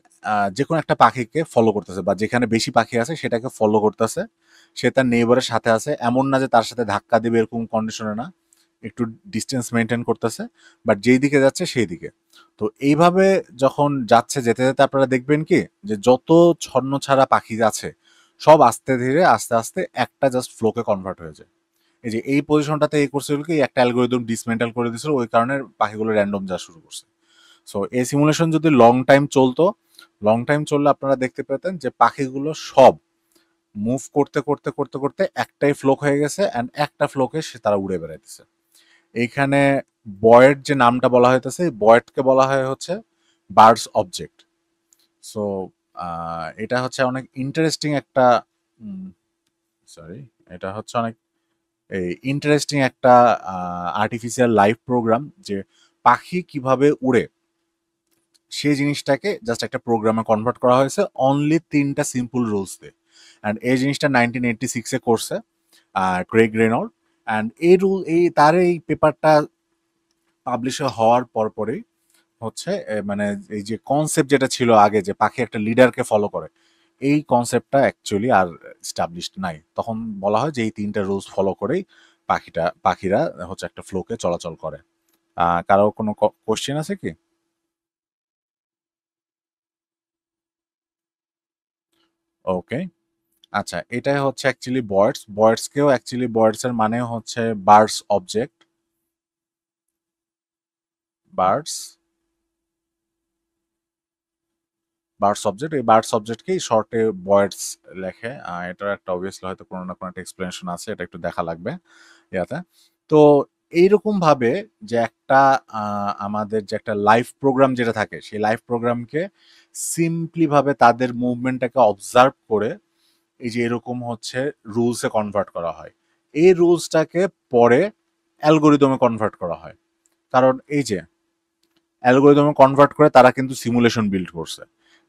যে কোনো একটা পাখিকে ফলো করতেছে, বা যেখানে বেশি পাখি আছে সেটাকে ফলো করতেছে। সে তার নেইবারের সাথে আছে, এমন না যে তার সাথে ধাক্কা দিবে এরকম কন্ডিশনে না, একটু ডিস্টেন্স মেনটেন করতেছে, বাট যেই দিকে যাচ্ছে সেই দিকে। তো এইভাবে যখন যাচ্ছে যেতে যেতে আপনারা দেখবেন কি যে যত ছন্ন ছাড়া পাখি আছে সব আস্তে ধীরে আস্তে আস্তে একটা জাস্ট ফ্লোকে কনভার্ট হয়ে যায়। এই যে এই পজিশনটাতে এই করছিল কি একটা অ্যালগোরিদম ডিসমেন্টাল করে দিয়েছিল, ওই কারণে পাখিগুলো র্যান্ডম যাওয়া শুরু করছে। সো এই সিমুলেশন যদি লং টাইম চললে আপনারা দেখতে পেতেন যে পাখিগুলো সব মুভ করতে করতে করতে করতে একটাই ফ্লোক হয়ে গেছে, অ্যান্ড একটা ফ্লোকে সে তারা উড়ে বেড়াইতেছে। এইখানে বয়েড যে নামটা বলা হইতেছে, বয়েডকে বলা হয় হচ্ছে বার্ডস অবজেক্ট। সো এটা হচ্ছে অনেক ইন্টারেস্টিং একটা এটা হচ্ছে অনেক ইন্টারেস্টিং একটা আর্টিফিশিয়াল লাইফ প্রোগ্রাম, যে পাখি কিভাবে উড়ে সেই জিনিসটাকে জাস্ট একটা প্রোগ্রামে কনভার্ট করা হয়েছে অনলি 3টা সিম্পল রুলস দিয়ে। অ্যান্ড এই জিনিসটা 1986-এ করছে ক্রেগ রেনল্ড। অ্যান্ড তার এই পেপারটা পাবলিশ হওয়ার পরপরই হচ্ছে মানে এই যে কনসেপ্ট যেটা ছিল আগে যে পাখি একটা লিডারকে ফলো করে, এই কনসেপ্টটা অ্যাকচুয়ালি আর স্টাবলিশড নাই। তখন বলা হয় যে এই 3টা রুলস ফলো করেই পাখিরা হচ্ছে একটা ফ্লোকে চলাচল করে। কারো কোনো কোশ্চেন আছে কি? ওকে, আচ্ছা, এটাই হচ্ছে অ্যাকচুয়ালি বয়ার্ডস এর মানে হচ্ছে বার্ডস অবজেক্ট। বার্ডস এই বার্ডস অবজেক্টকেই শর্টে বয়ার্ডস লেখে। এটার একটা অবভিয়াসলি হয়তো কোনো না কোনো একটা এক্সপ্লেনেশন আছে, এটা একটু দেখা লাগবে ইয়াতে। তো এইরকম ভাবে যে একটা আমাদের যে একটা লাইভ প্রোগ্রাম যেটা থাকে সেই লাইভ প্রোগ্রামকে সিম্পলি ভাবে তাদের মুভমেন্টটাকে অবজার্ভ করে এই যে এরকম হচ্ছে রুলসে কনভার্ট করা হয়। এই রুলসটাকে পরে অ্যালগোরিদমে কনভার্ট করা হয়, কারণ এই যে অ্যালগোরিদমে কনভার্ট করে তারা কিন্তু সিমুলেশন বিল্ড করছে।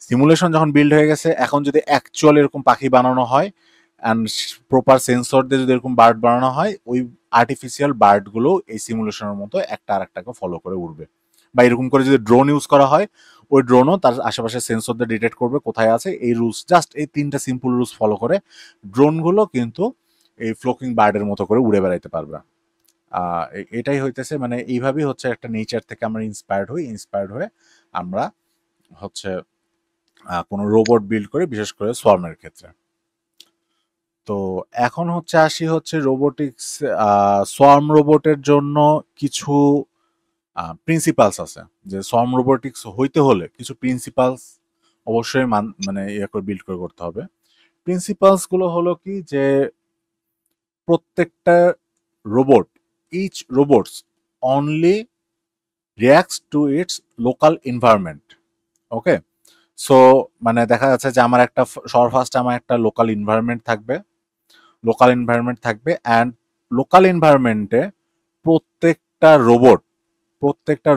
সিমুলেশন যখন বিল্ড হয়ে গেছে, এখন যদি অ্যাকচুয়াল এরকম পাখি বানানো হয় অ্যান্ড প্রপার সেন্সর দিয়ে যদি এরকম বার্ড বানানো হয়, ওই আর্টিফিশিয়াল বার্ডগুলো এই সিমুলেশনের মতো একটা আরেকটাকে ফলো করে উড়বে। বা এরকম করে যদি ড্রোন ইউজ করা হয়, ওই ড্রোনও তার আশেপাশে সেন্সর দিয়ে ডিটেক্ট করবে কোথায় আছে। এই রুলস জাস্ট এই 3টা সিম্পল রুলস ফলো করে ড্রোনগুলো কিন্তু এই ফ্লোকিং বার্ডের মতো করে উড়ে বেড়াইতে পারবে। এটাই হইতেছে মানে এইভাবেই হচ্ছে একটা নেচার থেকে আমরা ইন্সপায়ার্ড হয়ে আমরা হচ্ছে কোনো রোবট বিল্ড করি, বিশেষ করে সোয়ার্মের ক্ষেত্রে। তো এখন হচ্ছে আসি হচ্ছে রোবোটিক্স, সোয়ার্ম রোবটের জন্য কিছু প্রিন্সিপালস আছে, যে সোয়ার্ম রোবোটিক্স হইতে হলে কিছু প্রিন্সিপালস অবশ্যই মানে ইয়ে করে বিল্ড করে করতে হবে। প্রিন্সিপালস গুলো হলো কি, যে প্রত্যেকটা robot, each robots only reacts to its local environment. Okay, so মানে দেখা যাচ্ছে যে আমার একটা সবার ফার্স্ট আমার একটা লোকাল এনভায়রনমেন্ট থাকবে অ্যান্ড লোকাল এনভায়রনমেন্টে প্রত্যেকটা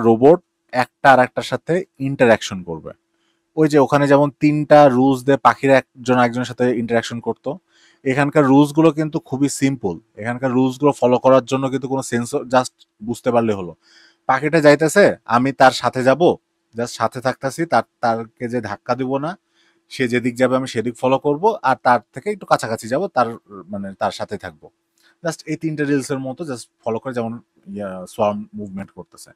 রোবট একটা আর একটার সাথে ইন্টারাকশন করবে। ওই যে ওখানে যেমন 3টা রুলস দিয়ে পাখিরা একজন একজনের সাথে ইন্টারাকশন করতো, এখানকার রুলস গুলো কিন্তু খুবই সিম্পল। এখানকার রুলস গুলো ফলো করার জন্য কিন্তু কোনো সেন্সর, জাস্ট বুঝতে পারলে হলো পাখিটা যাইতেছে, আমি তার সাথে যাব, জাস্ট সাথে থাকতেছি, তারকে যে ধাক্কা দিব না, সে যেদিক যাবে আমি সেদিক ফলো করব, আর তার থেকে একটু কাছাকাছি যাব, মানে তার সাথে থাকবো। জাস্ট এই 3টে রিলসের মতো জাস্ট ফলো করে, যেমন সোয়ার্ম মুভমেন্ট করতেছে,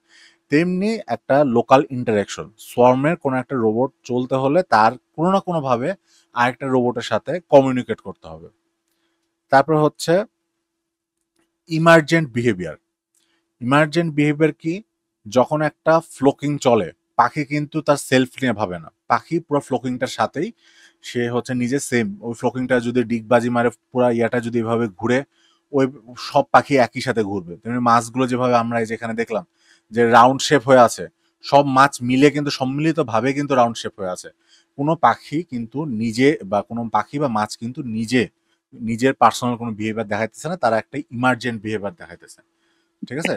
তেমনি একটা লোকাল ইন্টারাকশন। সোয়ার্মের কোনো একটা রোবট চলতে হলে তার কোনো না কোনো ভাবে আরেকটা রোবটের সাথে কমিউনিকেট করতে হবে। তারপর হচ্ছে ইমার্জেন্ট বিহেভিয়ার কি, যখন একটা ফ্লোকিং চলে, পাখি কিন্তু তার সেলফ নিয়ে ভাবে না, পাখি পুরো ফ্লোকিংটার সাথেই সে হচ্ছে নিজে সেম, ওই ফ্লোকিংটা যদি ডিগবাজি মারে পুরো ইয়াটা যদি এভাবে ঘুরে, ওই সব পাখি একই সাথে ঘুরবে। তেমনি মাছগুলো যেভাবে আমরা এই যেখানে দেখলাম যে রাউন্ড শেপ হয়ে আছে, সব মাছ মিলে কিন্তু সম্মিলিত ভাবে কিন্তু রাউন্ড শেপ হয়ে আছে। কোনো পাখি কিন্তু নিজে, বা কোনো পাখি বা মাছ কিন্তু নিজের পার্সোনাল কোনো বিহেভিয়ার দেখাইতেছে না, তারা একটা ইমার্জেন্ট বিহেভিয়ার দেখাইতেছে। ঠিক আছে,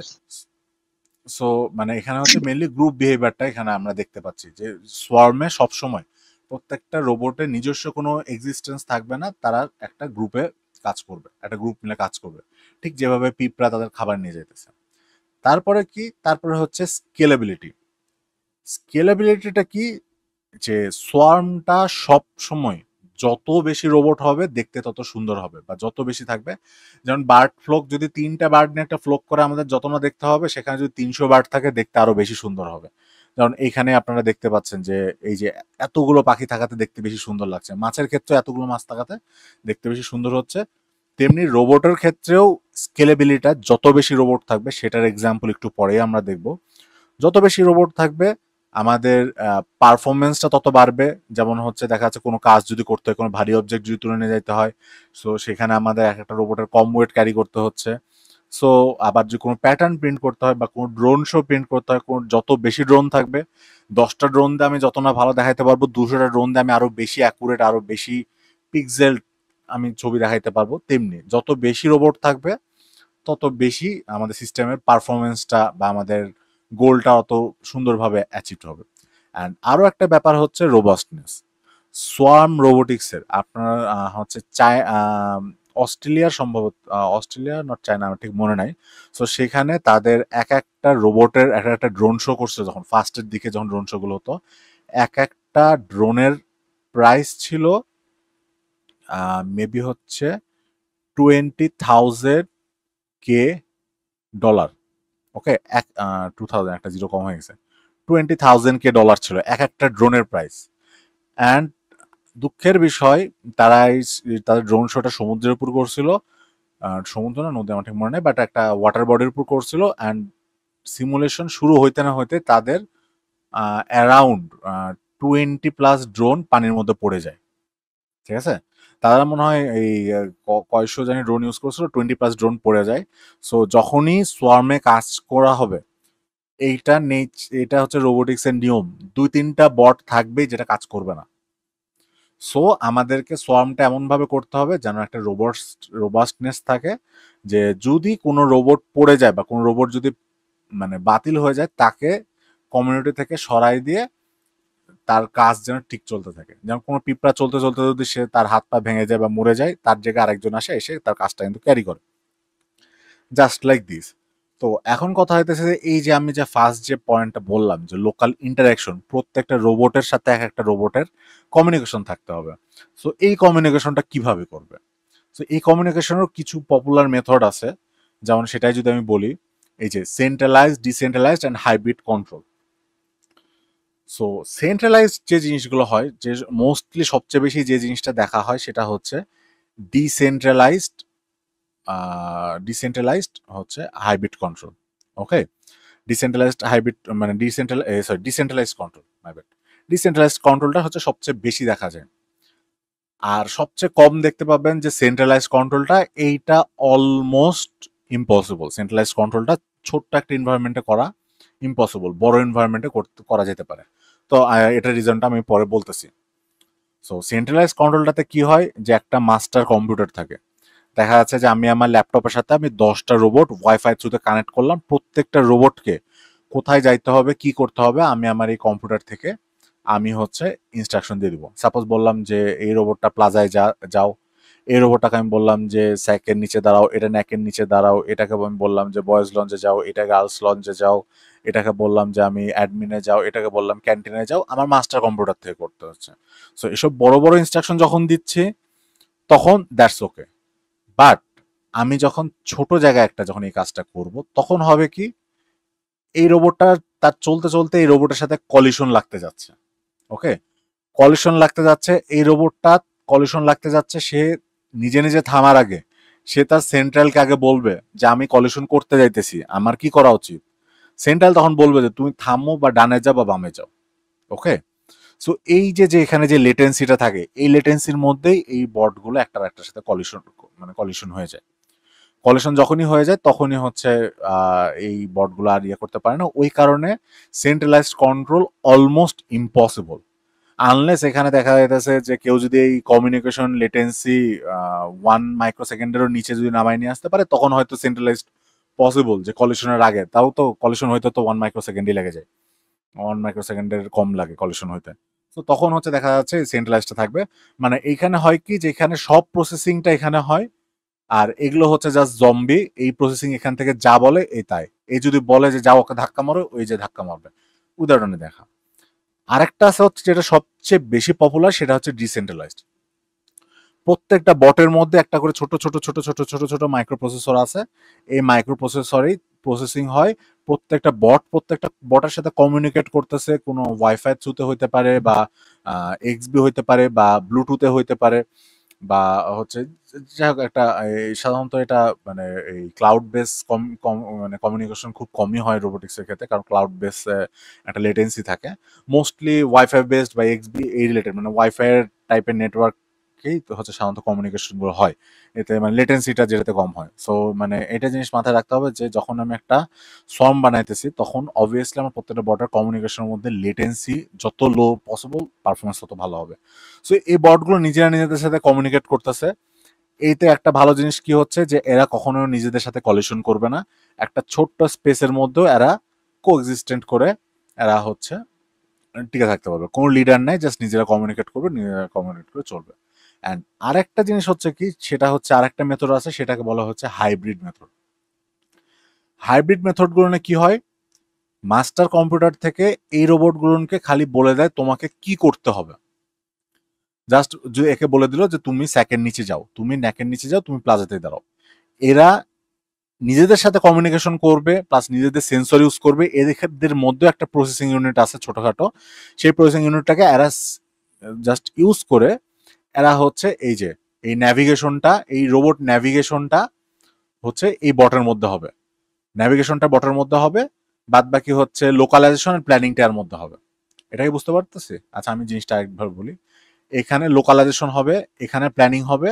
সো মানে এখানে হচ্ছে মেইনলি গ্রুপ বিহেভিয়ারটা এখানে আমরা দেখতে পাচ্ছি, যে সোয়ার্মে সবসময় প্রত্যেকটা রোবটের নিজস্ব কোনো এক্সিস্টেন্স থাকবে না, তারা একটা গ্রুপে কাজ করবে, একটা গ্রুপ মিলে কাজ করবে, ঠিক যেভাবে পিঁপড়া তাদের খাবার নিয়ে যেতেছে। তারপরে হচ্ছে স্কেলেবিলিটিটা কি, যে সোয়ার্মটা সব সময় যত বেশি রোবট হবে দেখতে তত সুন্দর হবে, বা যত বেশি থাকবে। যেমন বার্ড ফ্লোক, যদি 3টা বার্ড নিয়ে একটা ফ্লোক করে আমাদের যত না দেখতে হবে, সেখানে যদি 300 বার্ড থাকে দেখতে আরো বেশি সুন্দর হবে। যেমন এইখানে আপনারা দেখতে পাচ্ছেন যে এই যে এতগুলো পাখি থাকাতে দেখতে বেশি সুন্দর লাগছে, মাছের ক্ষেত্রে এতগুলো মাছ থাকাতে দেখতে বেশি সুন্দর হচ্ছে। তেমনি রোবটের ক্ষেত্রেও স্কেলেবিলিটা, যত বেশি রোবট থাকবে, সেটার এক্সাম্পল একটু পরেই আমরা দেখব, যত বেশি রোবট থাকবে আমাদের পারফরমেন্সটা তত বাড়বে। যেমন হচ্ছে দেখা যাচ্ছে কোনো কাজ যদি করতে হয়, কোনো ভারী অবজেক্ট যদি তুলে নিয়ে যেতে হয়, সো সেখানে আমাদের একটা রোবটের কম ওয়েট ক্যারি করতে হচ্ছে। সো আবার যদি কোনো প্যাটার্ন প্রিন্ট করতে হয় বা কোনো ড্রোন শো প্রিন্ট করতে হয়, যত বেশি ড্রোন থাকবে, 10টা ড্রোন দিয়ে আমি যত না ভালো দেখাইতে পারবো, 200টা ড্রোন দিয়ে আমি আরো বেশি অ্যাকুরেট, আরো বেশি পিক্সেল আমি ছবি দেখাইতে পারবো। তেমনি যত বেশি রোবট থাকবে তত বেশি আমাদের সিস্টেমের পারফরমেন্সটা বা আমাদের গোলটা অত সুন্দরভাবে অ্যাচিভ হবে। অ্যান্ড আরও একটা ব্যাপার হচ্ছে রোবাস্টনেস। সোয়ার্ম রোবোটিক্সের আপনার হচ্ছে অস্ট্রেলিয়ার, সম্ভবত অস্ট্রেলিয়া নট চায়না, আমার ঠিক মনে নাই। সো সেখানে তাদের এক একটা রোবটের একটা ড্রোন শো করছে, যখন ফার্স্টের দিকে যখন ড্রোন শো গুলো হতো, এক একটা ড্রোনের প্রাইস ছিল মেবি হচ্ছে $20,000 ওকে, 2000 একটা জিরো কম হয়ে গেছে, $20,000 ছিল এক একটা ড্রোনের প্রাইস। অ্যান্ড দুঃখের বিষয়, তাদের ড্রোন শোটা সমুদ্রের উপর করছিল, সমুদ্র না নদী আমার ঠিক মনে নেই, বাট একটা ওয়াটার বডির উপর করছিল। অ্যান্ড সিমুলেশন শুরু হইতে না হইতে তাদের অ্যারাউন্ড 20+ ড্রোন পানির মধ্যে পড়ে যায়। ঠিক আছে, তারা মনে হয় এই কয়শো জানি ড্রোন ইউজ করছিল, 20+ ড্রোন পড়ে যায়। সো যখনই সোয়ার্মে কাজ করা হবে, এটা হচ্ছে রোবোটিক্স এর নিয়ম, 2-3টা বট থাকবে যেটা কাজ করবে না। সো আমাদেরকে সোয়ার্মটা এমন ভাবে করতে হবে যেন একটা রোবাস্টনেস থাকে, যে যদি কোনো রোবট পড়ে যায় বা কোনো রোবট যদি মানে বাতিল হয়ে যায়, তাকে কমিউনিটি থেকে সরাই দিয়ে তার কাজ যেন ঠিক চলতে থাকে। যেমন কোনো পিঁপড়া চলতে চলতে যদি সে তার হাত পা ভেঙে যায় বা মরে যায়, তার জায়গায় আরেকজন আসে, এসে তার কাজটা কিন্তু ক্যারি করে, জাস্ট লাইক দিস। তো এখন কথা হইতেছে যে এই যে আমি যে ফার্স্ট যে পয়েন্টটা বললাম, যে লোকাল ইন্টারাকশন, প্রত্যেকটা রোবটের সাথে এক একটা রোবটের কমিউনিকেশন থাকতে হবে। সো এই কমিউনিকেশনটা কিভাবে করবে? সো এই কমিউনিকেশনের কিছু পপুলার মেথড আছে, যেমন সেটাই যদি আমি বলি, এই যে centralised, decentralised and hybrid control. So centralised যে জিনিসগুলো হয়, যে মোস্টলি সবচেয়ে বেশি যে জিনিসটা দেখা হয় সেটা হচ্ছে ডিসেন্ট্রালাইজড, ডিসেন্ট্রালাইজড হচ্ছে hybrid control. Okay, decentralised hybrid মানে decentralised control, my bad. Decentralised কন্ট্রোলটা হচ্ছে সবচেয়ে বেশি দেখা যায়, আর সবচেয়ে কম দেখতে পাবেন যে সেন্ট্রালাইজড কন্ট্রোলটা। এইটা অলমোস্ট ইম্পসিবল। সেন্ট্রালাইজড কন্ট্রোলটা ছোট্ট একটা এনভায়রনমেন্টে করা ইম্পসিবল, বড় এনভায়রনমেন্টে করা যেতে পারে। তো এটার রিজনটা আমি পরে বলতেছি। সো সেন্ট্রালাইজড কন্ট্রোলটাতে কি হয়, যে একটা মাস্টার কম্পিউটার থাকে। দেখা যাচ্ছে যে আমি আমার ল্যাপটপের সাথে আমি 10টা রোবট ওয়াইফাই থ্রুতে কানেক্ট করলাম। প্রত্যেকটা রোবটকে কোথায় যাইতে হবে, কি করতে হবে, আমি আমার এই কম্পিউটার থেকে আমি হচ্ছে ইনস্ট্রাকশন দিয়ে দিব। সাপোজ বললাম যে এই রোবটটা প্লাজায় যাও, এই রোবটটাকে আমি বললাম যে স্যাকের নিচে দাঁড়াও, এটা ন্যাকের নিচে দাঁড়াও, এটাকে আমি বললাম যে বয়েজ লঞ্চে যাও, এটা গার্লস লঞ্চে যাও, এটাকে বললাম যে আমি অ্যাডমিনে যাও, এটাকে বললাম ক্যান্টিনে যাও। আমার মাস্টার কম্পিউটার থেকে করতে হচ্ছে। সো এসব বড় বড় ইনস্ট্রাকশন যখন দিচ্ছি তখন দ্যাটস ওকে। বাট আমি যখন ছোট জায়গায় একটা যখন এই কাজটা করব, তখন হবে কি, এই রোবটটা তার চলতে চলতে এই রোবটের সাথে কলিশন লাগতে যাচ্ছে। ওকে, কলিশন লাগতে যাচ্ছে, এই রোবটটা কলিশন লাগতে যাচ্ছে, সে নিজে নিজে থামার আগে সে তার সেন্ট্রালকে আগে বলবে যে আমি কলিশন করতে যাইতেছি, আমার কি করা উচিত। সেন্ট্রাল তখন বলবে যে তুমি থামো, বা ডানে যাও বা বামে যাও। ওকে, সো এই যে যে এখানে যে লেটেন্সিটা থাকে, এই লেটেন্সির মধ্যেই এই বটগুলো একটার একটার সাথে কলিশন হয়ে যায়। কলিশন যখনই হয়ে যায় তখনই হচ্ছে এই বটগুলো আর ইয়ে করতে পারে না। ওই কারণে centralised control almost impossible, unless এখানে দেখা যাইতেছে যে কেউ যদি এই কমিউনিকেশন লেটেন্সি 1 মাইক্রোসেকেন্ডেরও নিচে যদি নামায় নিয়ে আসতে পারে, তখন হয়তো সেন্ট্রালাইজড পসিবল। যে কলিশনের আগে তাও তো কলিশন হইতে তো 1 মাইক্রোসেকেন্ডই লেগে যায়, 1 মাইক্রোসেকেন্ডের কম লাগে কলিশন হইতে। তো তখন হচ্ছে দেখা যাচ্ছে সেন্ট্রালাইজটা থাকবে। মানে এইখানে হয় কি, যে এখানে সব প্রসেসিংটা এখানে হয়, আর এগুলো হচ্ছে জাস্ট জম্বি। এই প্রসেসিং এখান থেকে যা বলে এই তাই। এই যদি বলে যে যাও ওকে ধাক্কা মারো, ওই যে ধাক্কা মারবে। উদাহরণে দেখা। আরেকটা আছে হচ্ছে যেটা সবচেয়ে বেশি পপুলার, সেটা হচ্ছে ডিসেন্ট্রালাইজড। প্রত্যেকটা বটের মধ্যে একটা করে ছোট ছোট ছোট ছোট ছোট ছোট মাইক্রো প্রসেসর আছে। এই মাইক্রো প্রসেসরেই প্রসেসিং হয়। প্রত্যেকটা বটের সাথে কমিউনিকেট করতেছে, কোনো ওয়াইফাই থ্রুতে হইতে পারে, বা এক্সবি হইতে পারে, বা ব্লুটুথে হইতে পারে, বা হচ্ছে যাই হোক একটা সাধারণত এটা মানে এই ক্লাউড বেস মানে কমিউনিকেশন খুব কমই হয় রোবোটিক্সের ক্ষেত্রে, কারণ ক্লাউড বেস একটা লেটেন্সি থাকে। মোস্টলি ওয়াইফাই বেসড বা এক্সবি এই রিলেটেড, মানে ওয়াইফাই টাইপের নেটওয়ার্কেই হচ্ছে সাধারণত কমিউনিকেশনগুলো হয়। এতে মানে লেটেন্সিটা যেটাতে কম হয়। সো মানে এটা জিনিস মাথায় রাখতে হবে যে যখন আমি একটা সর্ম বানাইতেছি, তখন অবভিয়াসলি আমার প্রত্যেকটা বটের কমিউনিকেশনের মধ্যে লেটেন্সি যত লো পসিবল, পারফরমেন্স তত ভালো হবে। সো এই বটগুলো নিজেরা নিজেদের সাথে কমিউনিকেট করতেছে। এইতে একটা ভালো জিনিস কি হচ্ছে, যে এরা কখনো নিজেদের সাথে কলিশন করবে না। একটা ছোট্ট স্পেসের মধ্যেও এরা কোএক্সিস্টেন্ট করে এরা হচ্ছে টিকে থাকতে পারবে। কোনো লিডার নাই, জাস্ট নিজেরা কমিউনিকেট করবে, নিজেরা কমিউনিকেট করে চলবে। অ্যান্ড আরেকটা জিনিস হচ্ছে কি, সেটা হচ্ছে আরেকটা মেথড আছে, সেটাকে বলা হচ্ছে হাইব্রিড মেথড। হাইব্রিড মেথডগুলো কি হয়, মাস্টার কম্পিউটার থেকে এই রোবটগুলোকে খালি বলে দেয় তোমাকে কি করতে হবে। জাস্ট যে একে বলে দিল যে তুমি স্যাকের নিচে যাও, তুমি ন্যাকের নিচে যাও, তুমি প্লাজাতে দাঁড়াও। এরা নিজেদের সাথে কমিউনিকেশন করবে, প্লাস নিজেদের সেন্সর ইউজ করবে। এদের মধ্যে একটা প্রসেসিং ইউনিট আছে ছোটখাটো, সেই প্রসেসিং ইউনিটটাকে এরা জাস্ট ইউজ করে এরা হচ্ছে এই যে এই ন্যাভিগেশনটা, এই রোবট ন্যাভিগেশনটা হচ্ছে এই বটের মধ্যে হবে। ন্যাভিগেশনটা বটের মধ্যে হবে, বাদ বাকি হচ্ছে লোকালাইজেশন আর প্ল্যানিংটা এর মধ্যে হবে। এটাকে বুঝতে পারতেছি? আচ্ছা আমি জিনিসটা একবার বলি। এখানে লোকালাইজেশন হবে, এখানে প্ল্যানিং হবে,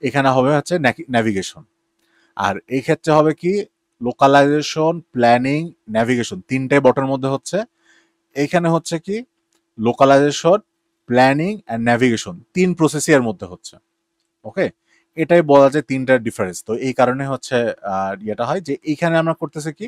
এখানে হবে হচ্ছে ন্যাভিগেশন। আর এই ক্ষেত্রে হবে কি, লোকালাইজেশন, প্ল্যানিং, ন্যাভিগেশন তিনটাই বটের মধ্যে হচ্ছে। এইখানে হচ্ছে কি, লোকালাইজেশন, প্ল্যানিং অ্যান্ড ন্যাভিগেশন 3 প্রসেসই এর মধ্যে হচ্ছে। ওকে, এটাই বলা যায় তিনটার ডিফারেন্স। তো এই কারণে হচ্ছে ইয়েটা হয় যে এইখানে আমরা করতেছি কি,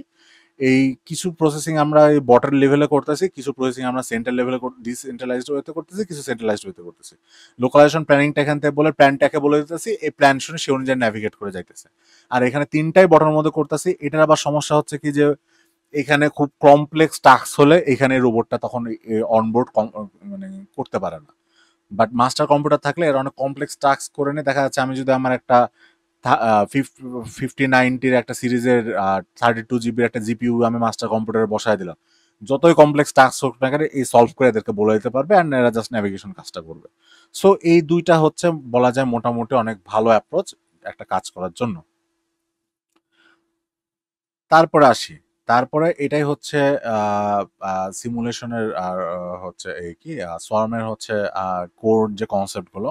এই কিছু প্রসেসিং আমরা এই বটের লেভেলে করতেছি, কিছু প্রসেসিং আমরা সেন্ট্রাল লেভেলে ডিসেন্ট্রালাইজড ওয়েতে করতেছি, কিছু সেন্ট্রালাইজড ওয়েতে করতেছি। লোকালাইজেশন প্ল্যানিংটা এখান থেকে বলে প্ল্যানটাকে বলে দিতেছি, এই প্ল্যান শুনে সে অনুযায়ী ন্যাভিগেট করে যাইতেছে। আর এখানে তিনটাই বটের মধ্যে করতেছি। এটার আবার সমস্যা হচ্ছে কি, যে এখানে খুব কমপ্লেক্স টাস্ক হলে এখানে রোবটটা তখন অনবোর্ড মানে করতে পারে না। বাট মাস্টার কম্পিউটার থাকলে এরা অনেক কমপ্লেক্স টাস্ক করে নিয়ে, দেখা যাচ্ছে আমি যদি আমার একটা 5090-র একটা সিরিজের 32 জিবির একটা জিপিইউ আমি মাস্টার কম্পিউটারে বসায় দিলাম, যতই কমপ্লেক্স টাস্ক হোক না কেন এই সলভ করে এদেরকে বলে দিতে পারবে, অ্যান্ড এরা জাস্ট ন্যাভিগেশন কাজটা করবে। সো এই দুইটা হচ্ছে বলা যায় মোটামুটি অনেক ভালো অ্যাপ্রোচ একটা কাজ করার জন্য। তারপরে আসি, তারপরে এটাই হচ্ছে সিমুলেশনের আর হচ্ছে এই কি সোয়ার্মের হচ্ছে কোর যে কনসেপ্টগুলো।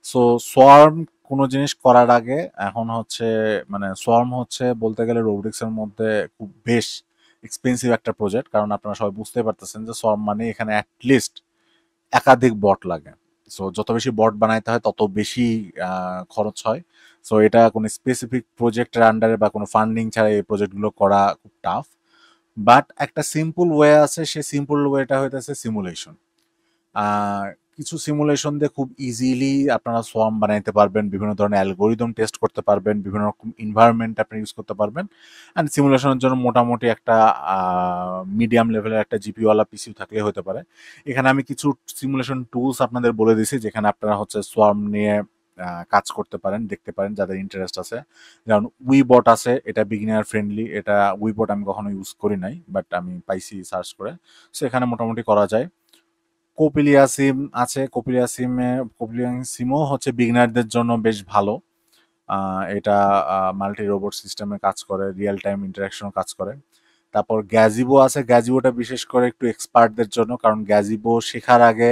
সো সোয়ার্ম কোনো জিনিস করার আগে এখন হচ্ছে মানে সোয়ার্ম হচ্ছে বলতে গেলে রোবোটিক্সের মধ্যে খুব বেশ এক্সপেন্সিভ একটা প্রজেক্ট, কারণ আপনারা সবাই বুঝতে পারতেছেন যে সোয়ার্ম মানে এখানে অ্যাটলিস্ট একাধিক বট লাগে। সো যত বেশি বট বানাইতে হয় তত বেশি খরচ হয়। সো এটা কোনো স্পেসিফিক প্রজেক্টের আন্ডারে বা কোনো ফান্ডিং ছাড়া এই প্রজেক্টগুলো করা খুব টাফ। বাট একটা সিম্পল ওয়ে আছে, সেই সিম্পল ওয়েটা হইতেছে সিমুলেশন। কিছু সিমুলেশন দিয়ে খুব ইজিলি আপনারা সোয়ার্ম বানাইতে পারবেন, বিভিন্ন ধরনের অ্যালগোরিদম টেস্ট করতে পারবেন, বিভিন্ন রকম এনভায়রনমেন্ট আপনি ইউজ করতে পারবেন। অ্যান্ড সিমুলেশনের জন্য মোটামুটি একটা মিডিয়াম লেভেলের একটা জিপিওয়ালা পিসিও থাকলে হতে পারে। এখানে আমি কিছু সিমুলেশন টুলস আপনাদের বলে দিছি, যেখানে আপনারা হচ্ছে সোয়ার্ম নিয়ে কাজ করতে পারেন, দেখতে পারেন যাদের ইন্টারেস্ট আছে। যেমন উইবট আছে, এটা বিগিনার ফ্রেন্ডলি, এটা উইবট আমি কখনো ইউজ করি নাই, বাট আমি পাইছি সার্চ করে। সো এখানে মোটামুটি করা যায়। কোপিলিয়া সিম আছে, কোপিলিয়া সিমও হচ্ছে বিগিনারদের জন্য বেশ ভালো। এটা মাল্টি রোবট সিস্টেমে কাজ করে, রিয়েল টাইম ইন্টারাকশন কাজ করে। তারপর গ্যাজিবো আছে, গ্যাজিবোটা বিশেষ করে একটু এক্সপার্টদের জন্য, কারণ গ্যাজিবো শেখার আগে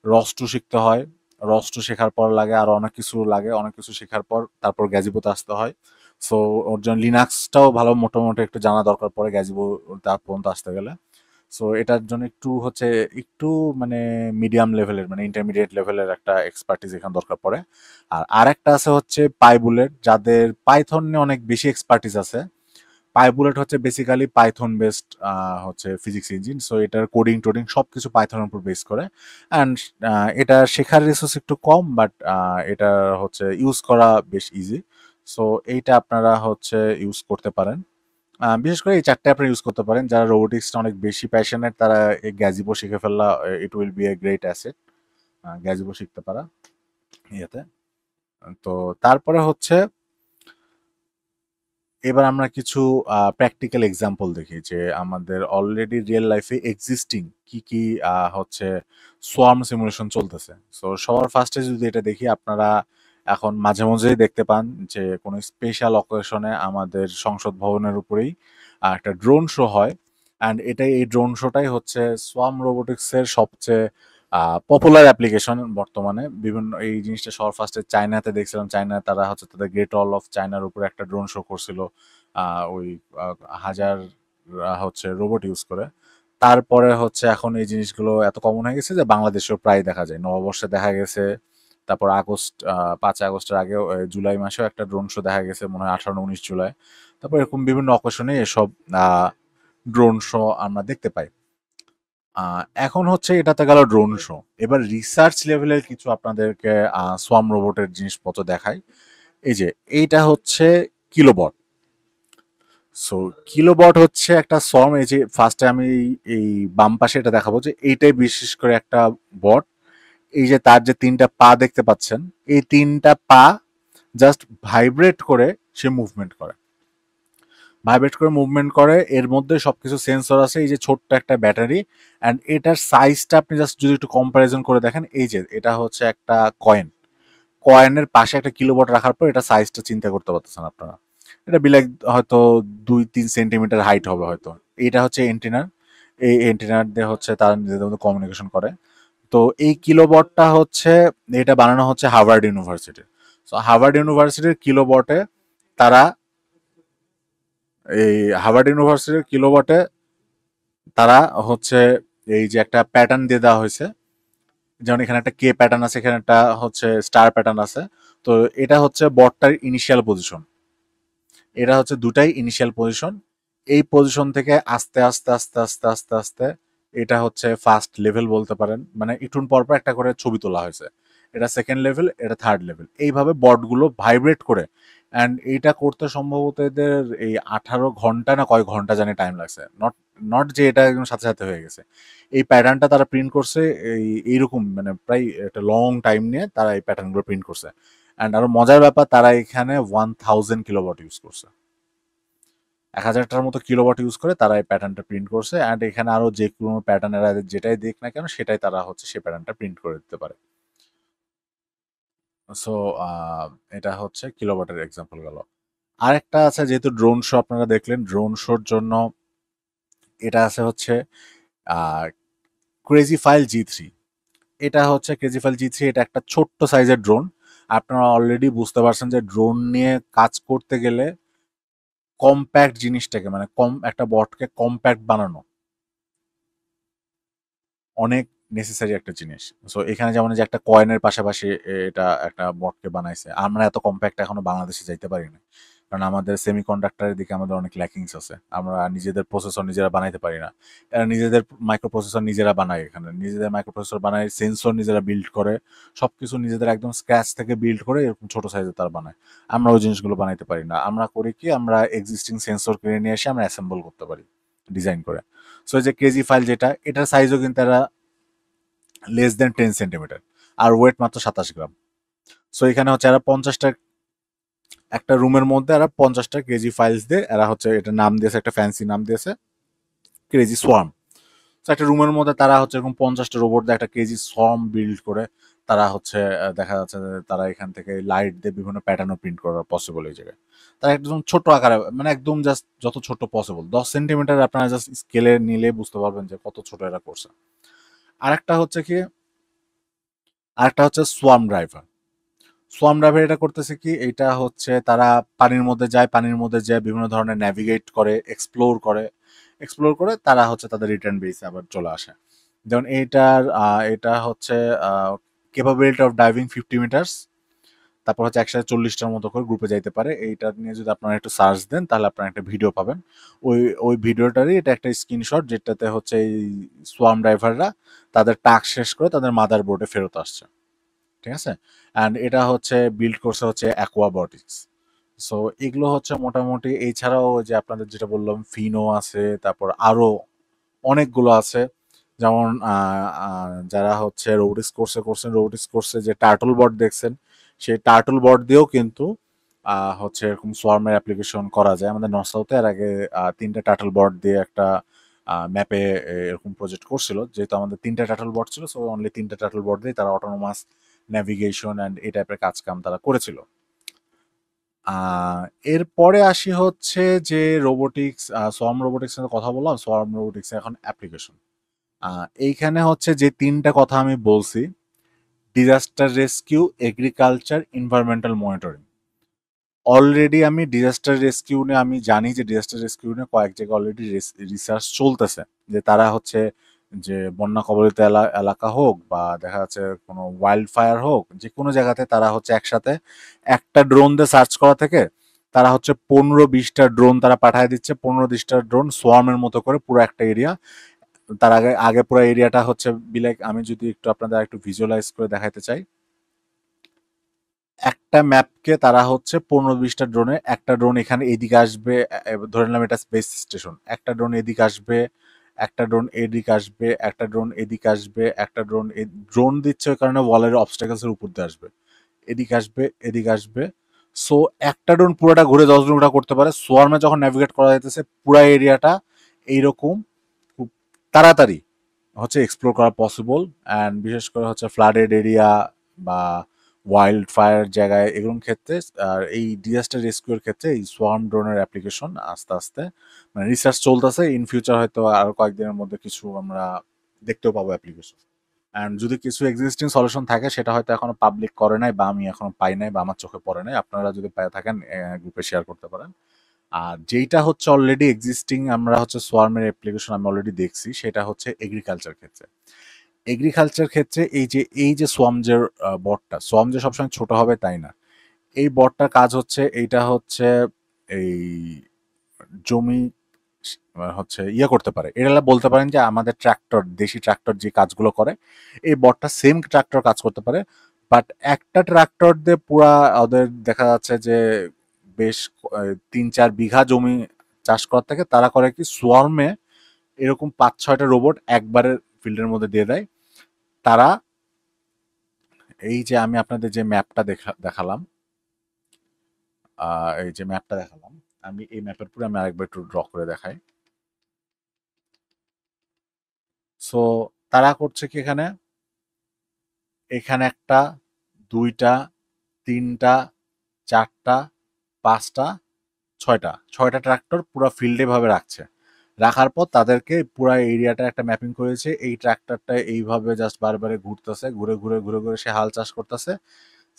রস2 শিখতে হয়, রস2 শেখার পর লাগে আর অনেক কিছু লাগে, অনেক কিছু শেখার পর তারপর গ্যাজিবোতে আসতে হয়। সো ওর জন্য লিনাক্সটাও ভালো মোটামুটি একটু জানা দরকার পড়ে গ্যাজিবো তার পর্যন্ত আসতে গেলে। সো এটার জন্য একটু মানে মিডিয়াম লেভেলের মানে ইন্টারমিডিয়েট লেভেলের একটা এক্সপার্টিস এখানে দরকার পড়ে। আর আরেকটা আছে হচ্ছে পাইবুলেট, যাদের পাইথন নিয়ে অনেক বেশি এক্সপার্টিস আছে। পাইবুলেট হচ্ছে বেসিক্যালি পাইথন বেসড হচ্ছে ফিজিক্স ইঞ্জিন। সো এটার কোডিং টোডিং সবকিছু পাইথনের উপর বেস করে, অ্যান্ড এটা শেখার রিসোর্স একটু কম, বাট এটা হচ্ছে ইউজ করা বেশ ইজি। সো এইটা আপনারা হচ্ছে ইউজ করতে পারেন। বিশেষ করে এই 4টে আপনি ইউজ করতে পারেন। যারা রোবোটিক্সটা অনেক বেশি প্যাশনেট তারা এই গ্যাজিবো শিখে ফেললা, it will be a great asset Gazebo শিখতে পারা ইয়েতে। তো তারপরে হচ্ছে এবার আমরা কিছু প্র্যাকটিক্যাল এক্সাম্পল দেখি যে আমাদের অলরেডি রিয়েল লাইফে এক্সিস্টিং কি কি হচ্ছে সোয়ার্ম সিমুলেশন চলতেছে। সো সবার ফার্স্টে যদি এটা দেখি, আপনারা এখন মাঝে মাঝেই দেখতে পান যে কোনো স্পেশাল অকেশনে আমাদের সংসদ ভবনের উপরেই একটা ড্রোন শো হয়, অ্যান্ড এই ড্রোন শোটাই হচ্ছে সোয়ার্ম রোবোটিক্সের সবচেয়ে পপুলার অ্যাপ্লিকেশন বর্তমানে। বিভিন্ন এই জিনিসটা সবার ফার্স্টে চায়নাতে দেখছিলাম, চায়না তারা হচ্ছে তাদের গ্রেট ওয়াল অফ চায়নার উপরে একটা ড্রোন শো করছিল ওই হাজার হচ্ছে রোবট ইউজ করে। তারপরে হচ্ছে এখন এই জিনিসগুলো এত কমন হয়ে গেছে যে বাংলাদেশেও প্রায় দেখা যায়, নববর্ষে দেখা গেছে, তারপর 5 আগস্টের আগেও জুলাই মাসেও একটা ড্রোন শো দেখা গেছে, মনে হয় 18-19 জুলাই। তারপর এরকম বিভিন্ন অকেশনে এসব ড্রোন শো আমরা দেখতে পাই। এখন হচ্ছে এটাতে গেল ড্রোন শো। এবার রিসার্চ লেভেলের কিছু আপনাদেরকে সোয়ার্ম রোবটের জিনিসপত্র দেখাই। এই যে এইটা হচ্ছে কিলোবট। সো কিলোবট হচ্ছে একটা সোয়ার্ম। এই যে ফার্স্টে আমি এই বাম পাশে এটা দেখাবো যে এইটাই বিশেষ করে একটা বট। এই যে তার যে 3টা পা দেখতে পাচ্ছেন, এই 3টা পা জাস্ট ভাইব্রেট করে সে মুভমেন্ট করে, এর মধ্যে সবকিছু সেন্সর আছে। এই যে ছোট্ট একটা ব্যাটারি, অ্যান্ড এটার সাইজটা আপনি জাস্ট যদি একটু কম্পারিজন করে দেখেন, এই যে এটা হচ্ছে একটা কয়েনের পাশে একটা কিলোবট রাখার পর এটা সাইজটা চিন্তা করতে পারতেছেন আপনারা। এটা বিলাক হয়তো 2-3 সেন্টিমিটার হাইট হবে হয়তো। এটা হচ্ছে এন্টিনার, এই এন্টিনার দিয়ে হচ্ছে তারা নিজেদের মধ্যে কমিউনিকেশন করে। তো এই কিলোবটটা হচ্ছে এটা বানানো হচ্ছে হার্ভার্ড ইউনিভার্সিটি। সো হার্ভার্ড ইউনিভার্সিটির কিলোবটে তারা এই হার্ভার্ড ইউনিভার্সিটির কিলোবটে তারা হচ্ছে এই যে একটা প্যাটার্ন দিয়ে দেওয়া হয়েছে, যেমন এখানে একটা কে প্যাটার্ন আছে, এখানে একটা হচ্ছে স্টার প্যাটার্ন আছে। তো এটা হচ্ছে বটটার ইনিশিয়াল পজিশন, এটা হচ্ছে দুটাই ইনিশিয়াল পজিশন। এই পজিশন থেকে আস্তে আস্তে আস্তে আস্তে আস্তে আস্তে এটা হচ্ছে ফার্স্ট লেভেল বলতে পারেন, মানে একটু পর পর একটা করে ছবি তোলা হয়েছে। এটা সেকেন্ড লেভেল, এটা থার্ড লেভেল, এইভাবে বটগুলো ভাইব্রেট করে। অ্যান্ড এইটা করতে সম্ভবত এদের এই 18 ঘন্টা না কয় ঘন্টা জানি টাইম লাগছে। নট নট যে এটা একদম সাথে সাথে হয়ে গেছে। এই প্যাটার্নটা তারা প্রিন্ট করছে এইরকম মানে প্রায় একটা লং টাইম নিয়ে তারা এই প্যাটার্নগুলো প্রিন্ট করছে। অ্যান্ড আরো মজার ব্যাপার, তারা এখানে 1000 কিলোওয়াট ইউজ করছে, 1000টার মতো কিলোওয়াট ইউজ করে তারা এই প্যাটার্নটা প্রিন্ট করছে। অ্যান্ড এখানে আরো যে কোনো প্যাটার্ন এরা যেটাই দেখ না কেন সেটাই তারা হচ্ছে সেই প্যাটার্নটা প্রিন্ট করে দিতে পারে। সো এটা হচ্ছে কিলোওয়াটের এক্সাম্পল গেল। আরেকটা আছে, যেহেতু ড্রোন শো আপনারা দেখলেন, ড্রোন শোর জন্য এটা আছে হচ্ছে ক্রেজি ফাইল G3। এটা হচ্ছে ক্রেজি ফাইল G3, এটা একটা ছোট্ট সাইজের ড্রোন। আপনারা অলরেডি বুঝতে পারছেন যে ড্রোন নিয়ে কাজ করতে গেলে কম্প্যাক্ট জিনিসটাকে, মানে একটা বটকে কম্প্যাক্ট বানানো অনেক নেসেসারি একটা জিনিস। সো এখানে যেমন যে একটা কয়েনের পাশাপাশি এটা একটা বটকে বানাইছে। আমরা এত কম্প্যাক্ট এখনো বাংলাদেশে যাইতে পারি না, কারণ আমাদের সেমিকন্ডাক্টরের দিকে আমাদের অনেক ল্যাকিংস আছে। আমরা নিজেদের প্রসেসর নিজেরা বানাইতে পারি না। এরা নিজেদের মাইক্রো প্রসেসর নিজেরা বানায়, এখানে নিজেদের মাইক্রো প্রসেসর বানায়, সেন্সর নিজেরা বিল্ড করে, সবকিছু নিজেদের একদম স্ক্র্যাচ থেকে বিল্ড করে এরকম ছোট সাইজে তারা বানায়। আমরা ওই জিনিসগুলো বানাইতে পারি না। আমরা করি কি, আমরা এক্সিস্টিং সেন্সর কিনে নিয়ে এসে আমরা অ্যাসেম্বল করতে পারি ডিজাইন করে। সো এই যে কেজি ফাইল যেটা, এটার সাইজও কিন্তু এরা লেস দেন 10 সেন্টিমিটার, আর ওয়েট মাত্র 27 গ্রাম। সো এখানে হচ্ছে এরা 50টা, একটা রুমের মধ্যে এরা 50টা কেজি ফাইলস দিয়ে এরা হচ্ছে এটা নাম দিয়েছে, একটা ফ্যান্সি নাম দিয়েছে ক্রেজি সোয়ার্ম। তো একটা রুমের মধ্যে তারা হচ্ছে এরকম 50টা রোবট দিয়ে একটা কেজি সোয়ার্ম বিল্ড করে তারা হচ্ছে দেখা যাচ্ছে যে তারা এখান থেকে লাইট দিয়ে বিভিন্ন প্যাটার্নও প্রিন্ট করা পসিবল এই জায়গায়। তারা একদম ছোট আকারে, মানে একদম জাস্ট যত ছোট পসিবল 10 সেন্টিমিটার আপনারা জাস্ট স্কেলে নিলে বুঝতে পারবেন যে কত ছোট এরা করছে। আরেকটা হচ্ছে কি, আরেকটা হচ্ছে সোয়ার্ম ড্রাইভার। সোয়ার্ম ড্রাইভার এটা করতেছে কি, এটা হচ্ছে তারা পানির মধ্যে যায়, পানির মধ্যে যায় বিভিন্ন ধরনের ন্যাভিগেট করে, এক্সপ্লোর করে তারা হচ্ছে তাদের রিটার্ন বেসে আবার চলে আসে। যেমন এটা হচ্ছে ক্যাপাবিলিটি অফ ডাইভিং 50 মিটার্স, তারপর হচ্ছে একসাথে 40টার মতো করে গ্রুপে যাইতে পারে। এইটা নিয়ে যদি আপনারা একটু সার্চ দেন তাহলে আপনারা একটা ভিডিও পাবেন। ওই ভিডিওটারই এটা একটা স্ক্রিনশট, যেটাতে হচ্ছে এই সোয়ার্ম ড্রাইভাররা তাদের টাস্ক শেষ করে তাদের মাদার বোর্ডে ফেরত আসছে, ঠিক আছে। অ্যান্ড এটা হচ্ছে বিল্ড করছে হচ্ছে অ্যাকোয়াবটিক্স। সো এগুলো হচ্ছে মোটামুটি, এছাড়াও যে আপনাদের যেটা বললাম ফিনো আছে, তারপর আরো অনেকগুলো আছে। যেমন যারা হচ্ছে রোবোটিক্স কোর্সে যে টার্টল বট দেখছেন, সেই টার্টল বট দিয়েও কিন্তু হচ্ছে এরকম সোয়ার্মের অ্যাপ্লিকেশন করা যায়। আমাদের নসাউতে এর আগে 3টা টার্টল বট দিয়ে একটা ম্যাপে এরকম প্রজেক্ট করছিল। যেহেতু আমাদের 3টা টার্টল বট ছিল, সো অনলি 3টা টার্টল বট দিয়ে তারা অটোনোমাস ন্যাভিগেশন অ্যান্ড এই টাইপের কাজ কাম তারা করেছিল। এরপরে আসি হচ্ছে যে রোবোটিক্স, সোয়ার্ম রোবোটিক্স এর কথা বললাম, সোয়ার্ম রোবোটিক্স এখন অ্যাপ্লিকেশন। এইখানে হচ্ছে যে 3টা কথা আমি বলছি, disaster rescue, agriculture, environmental monitoring. Already আমি ডিজাস্টার রেস্কিউ নিয়ে আমি জানি যে ডিজাস্টার রেস্কিউ নিয়ে কয়েক জায়গায় অলরেডি রিসার্চ চলতেছে, যে তারা হচ্ছে যে বন্যা কবলিত এলাকা হোক বা দেখা যাচ্ছে কোনো ওয়াইল্ড ফায়ার হোক, যে কোনো জায়গাতে তারা হচ্ছে একসাথে একটা ড্রোন দিয়ে সার্চ করা থেকে তারা হচ্ছে 15-20টা ড্রোন তারা পাঠিয়ে দিচ্ছে, 15-20টা ড্রোন সোয়ার্মের মতো করে পুরো একটা এরিয়া। তার আগে আগে পুরো এরিয়াটা হচ্ছে বিলাইক, আমি যদি একটু আপনাদের একটু ভিজুয়ালাইজ করে দেখাতে চাই, একটা ম্যাপকে তারা হচ্ছে 15-20টা ড্রোনে, একটা ড্রোন এখানে এদিকে আসবে, ধরে নিলাম এটা স্পেস স্টেশন, একটা ড্রোন এদিকে আসবে, একটা ড্রোন এদিকে আসবে, একটা ড্রোন এদিকে আসবে, একটা ড্রোন ড্রোন দিচ্ছে ওই কারণে ওয়ালের অবস্টাকেলস এর উপর দিয়ে আসবে, এদিকে আসবে, এদিকে আসবে। সো একটা ড্রোন পুরোটা ঘুরে 10 ড্রোনটা করতে পারে। সোয়ার্মে যখন ন্যাভিগেট করা যাইতেছে পুরা এরিয়াটা এইরকম খুব তাড়াতাড়ি হচ্ছে এক্সপ্লোর করা পসিবল। অ্যান্ড বিশেষ করে হচ্ছে ফ্লাডেড এরিয়া বা ওয়াইল্ড ফায়ার জায়গায় এগুলোর ক্ষেত্রে, আর এই ডিজাস্টার রেস্কিউর ক্ষেত্রে এই সোয়ার্ম ড্রোনের অ্যাপ্লিকেশন আস্তে আস্তে মানে রিসার্চ চলতেছে। ইন ফিউচার হয়তো আরো কয়েকদিনের মধ্যে কিছু আমরা দেখতেও পাবো অ্যাপ্লিকেশন। অ্যান্ড যদি কিছু এক্সিস্টিং সলিউশন থাকে সেটা হয়তো এখনো পাবলিক করে নাই বা আমি এখনো পাই নাই বা আমার চোখে পড়ে নাই, আপনারা যদি পেয়ে থাকেন গ্রুপে শেয়ার করতে পারেন। আর যেইটা হচ্ছে অলরেডি এক্সিস্টিং আমরা হচ্ছে সোয়ার্মের অ্যাপ্লিকেশন আমি অলরেডি দেখছি, সেটা হচ্ছে এগ্রিকালচার ক্ষেত্রে। এগ্রিকালচার ক্ষেত্রে এই যে সোয়ার্মের বটটা, সোয়ার্ম যে সবসময় ছোট হবে তাই না, এই বটটার কাজ হচ্ছে এইটা হচ্ছে এই জমি হচ্ছে ইয়ে করতে পারে। এটা বলতে পারেন যে আমাদের ট্রাক্টর, দেশি ট্রাক্টর যে কাজগুলো করে, এই বটটা সেম ট্রাক্টর কাজ করতে পারে। বাট একটা ট্রাক্টর দিয়ে পুরা ওদের দেখা যাচ্ছে যে বেশ 3-4 বিঘা জমি চাষ করার থেকে তারা করে কি, সোয়ার্মে এরকম 5-6টা রোবট একবারে ফিল্ডের মধ্যে দিয়ে দেয়। তারা এই যে আমি আপনাদের যে ম্যাপটা দেখালাম, এই যে ম্যাপটা দেখালাম, আমি এই ম্যাপের পুরো আমি আরেকবার একটু ড্র করে দেখাই। সো তারা করছে কি এখানে, এখানে একটা, দুইটা, তিনটা, চারটা, পাঁচটা, ছয়টা ট্রাক্টর পুরো ফিল্ডে ভাবে রাখছে। রাখার পর তাদেরকে পুরো এরিয়াটা একটা ম্যাপিং করেছে। এই ট্রাক্টরটা এইভাবে জাস্ট বারবারে ঘুরতেছে, ঘুরে ঘুরে ঘুরে ঘুরে সে হাল চাষ করতেছে।